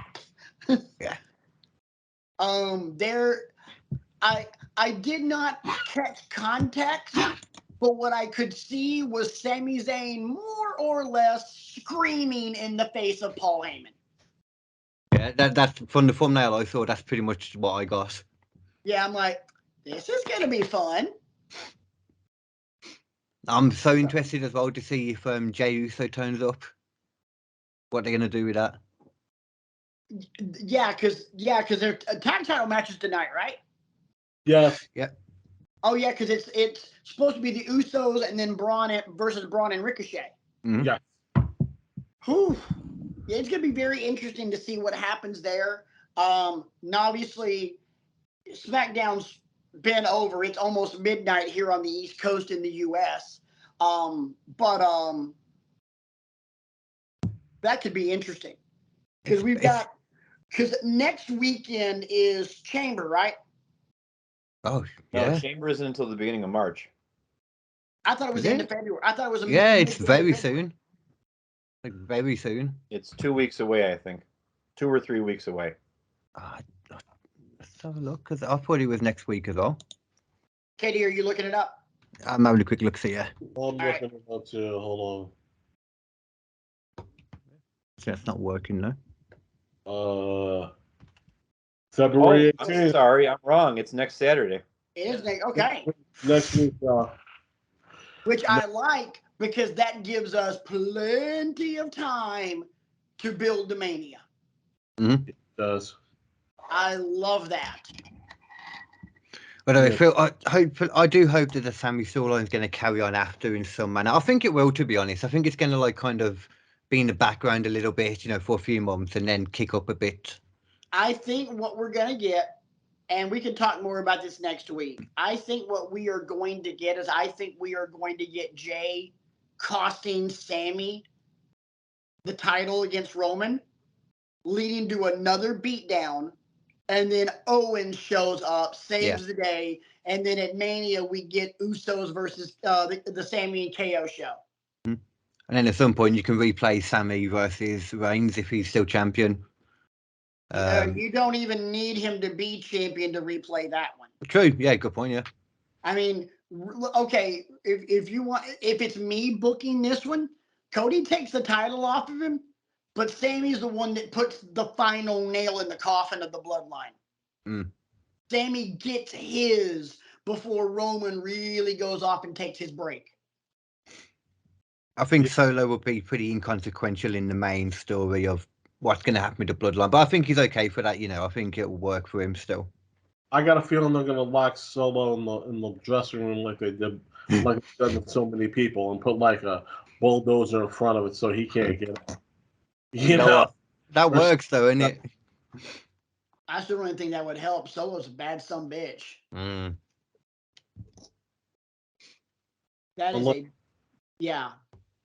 Yeah. I did not catch context, but what I could see was Sami Zayn more or less screaming in the face of Paul Heyman. Yeah, that's from the thumbnail I saw. That's pretty much what I got. Yeah, I'm like, this is gonna be fun. I'm so interested as well to see if Jey Uso turns up. What they're gonna do with that? Yeah, because their tag title matches tonight, right? Yes. Yeah. Oh yeah, because it's supposed to be the Usos and then Braun versus Braun and Ricochet. Mhm. Yeah. Whew. Yeah, it's gonna be very interesting to see what happens there. And obviously, SmackDown's been over. It's almost midnight here on the East Coast in the U.S. But that could be interesting because because next weekend is Chamber, right? Oh No, yeah. Chamber isn't until the beginning of March. I thought it was Is the end it? of February. I thought it was Yeah, it's mid-to-end very of February. soon. Like very soon. It's 2 weeks away, I think. 2 or 3 weeks away. Let's have a look, because I thought it was next week as well. Katie, are you looking it up? I'm having a quick look, see ya. I'm right. looking it up too. Hold That's not working though. on. Oh, February I'm 18th. sorry. I'm wrong. It's next Saturday. It is next. Okay. Next week. Which I like because that gives us plenty of time to build the Mania. It does. I love that. But Yeah. I do hope that the Sammy storyline is going to carry on after in some manner. I think it will, to be honest. I think it's going to like kind of be in the background a little bit, for a few months and then kick up a bit. I think what we're going to get, and we can talk more about this next week. I think what we are going to get is we are going to get Jay costing Sammy the title against Roman, leading to another beatdown. And then Owen shows up, saves the day, and then at Mania we get Usos versus the Sammy and KO show. And then at some point you can replay Sammy versus Reigns if he's still champion. You don't even need him to be champion to replay that one. True. Yeah, good point. Yeah. I mean, okay, if it's me booking this one, Cody takes the title off of him, but Sammy's the one that puts the final nail in the coffin of the bloodline. Sammy gets his before Roman really goes off and takes his break. I think Solo will be pretty inconsequential in the main story of what's going to happen with the bloodline, but I think he's okay for that. I think it will work for him still. I got a feeling they're going to lock Solo in the dressing room like they did, like they've done with so many people, and put like a bulldozer in front of it so he can't get out. You know, that works though, isn't it? I still don't think that would help. Solo's a bad son bitch. That is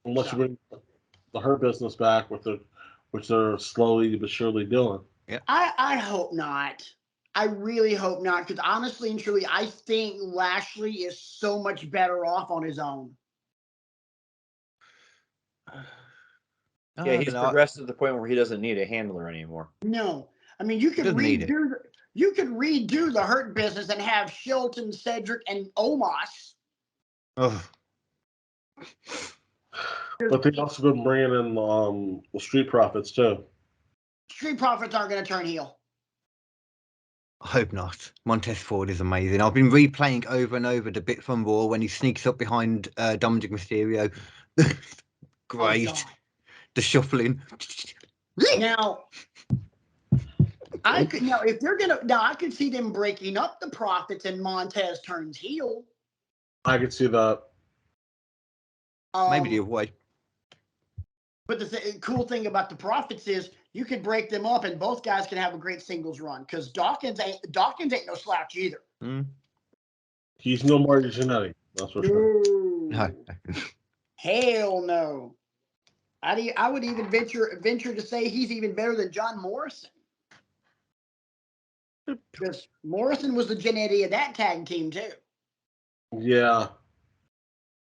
unless you bring the Hurt Business back which they're slowly but surely doing. Yeah. I hope not. I really hope not, because honestly and truly, I think Lashley is so much better off on his own. Yeah, he's progressed to the point where he doesn't need a handler anymore. No, I mean you could redo the Hurt Business and have Shelton, Cedric, and Omos. Oh. But they've also been bringing in the Street Profits too. Street Profits aren't going to turn heel. I hope not. Montez Ford is amazing. I've been replaying over and over the bit from Raw when he sneaks up behind Dominic Mysterio. Great. Oh, The shuffling. now, I could see them breaking up the Profits and Montez turns heel. I could see that. Maybe the other way. But the cool thing about the Profits is you could break them up and both guys can have a great singles run because Dawkins ain't no slouch either. He's no Marty Jannetty, that's for sure. No. Hell no. I would even venture to say he's even better than John Morrison. Because Morrison was the Jannetty of that tag team too. Yeah.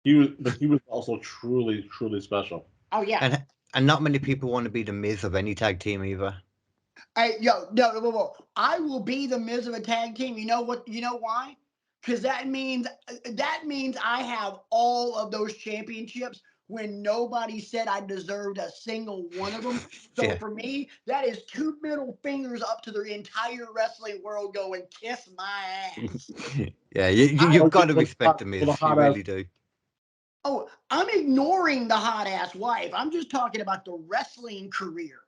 He was also truly, truly special. Oh yeah. And not many people want to be the Miz of any tag team either. No. I will be the Miz of a tag team. You know what? You know why? Because that means I have all of those championships when nobody said I deserved a single one of them. So for me, that is 2 middle fingers up to the entire wrestling world going, kiss my ass. Yeah, you've got to respect the Miz. You really do. Oh, I'm ignoring the hot ass wife. I'm just talking about the wrestling career.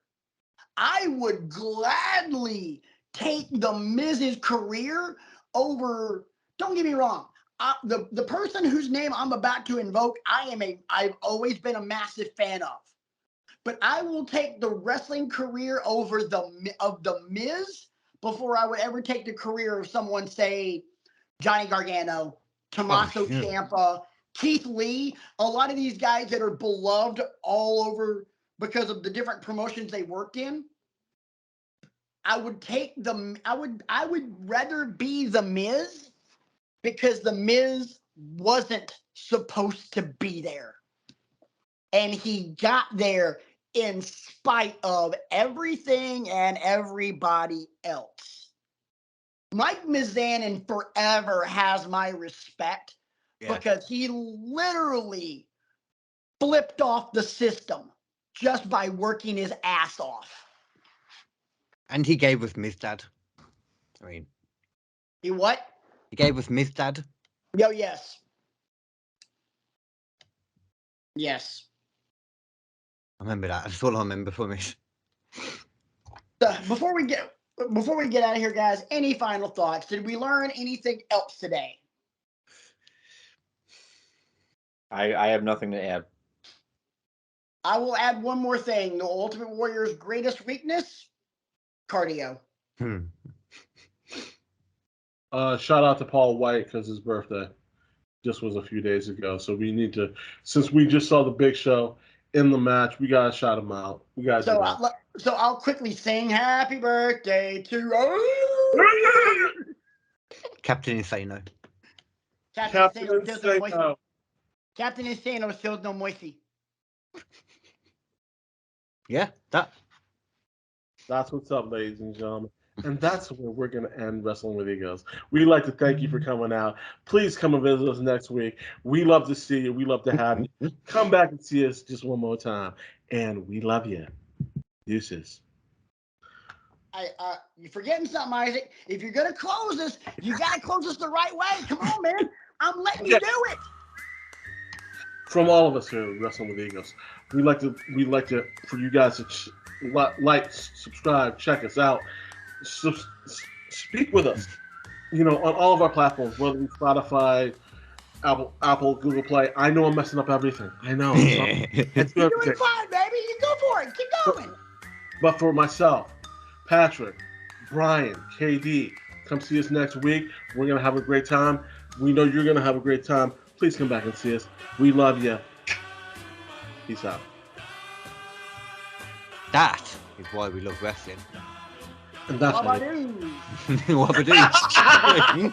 I would gladly take the Miz's career over. Don't get me wrong. The person whose name I'm about to invoke, I've always been a massive fan of. But I will take the wrestling career over the Miz before I would ever take the career of someone, say, Johnny Gargano, Tommaso Ciampa, Keith Lee. A lot of these guys that are beloved all over because of the different promotions they worked in. I would rather be the Miz because the Miz wasn't supposed to be there. And he got there in spite of everything and everybody else. Mike Mizanin forever has my respect because he literally flipped off the system just by working his ass off. And he gave us Mizdad. I mean, he what? He gave us Mizdad. Yo, yes. Yes. I remember that. That's all I remember from it. Before we get out of here, guys, any final thoughts? Did we learn anything else today? I have nothing to add. I will add one more thing. The Ultimate Warrior's greatest weakness? Cardio. Shout out to Paul White because his birthday just was a few days ago. So we need to, since we just saw the Big Show in the match, we gotta shout him out. We gotta do that. So I'll quickly sing "Happy Birthday" to Captain Insano. Captain Insano shows no mercy. Yeah, that's what's up, ladies and gentlemen. And that's where we're going to end Wrestling with Egos. We'd like to thank you for coming out. Please come and visit us next week. We love to see you. We love to have you. Come back and see us just one more time. And we love you. Deuces. You're forgetting something, Isaac. If you're going to close this, you got to close this the right way. Come on, man. I'm letting you do it. From all of us here at Wrestling with Egos, we'd like to for you guys to like, subscribe, check us out. Speak with us, on all of our platforms, whether it's Spotify, Apple, Google Play. I know I'm messing up everything. I know. It's You're doing fine, baby. You go for it. Keep going. But for myself, Patrick, Brian, KD, come see us next week. We're going to have a great time. We know you're going to have a great time. Please come back and see us. We love you. Peace out. That is why we love wrestling. And that's Wabadoo. Wabadoo.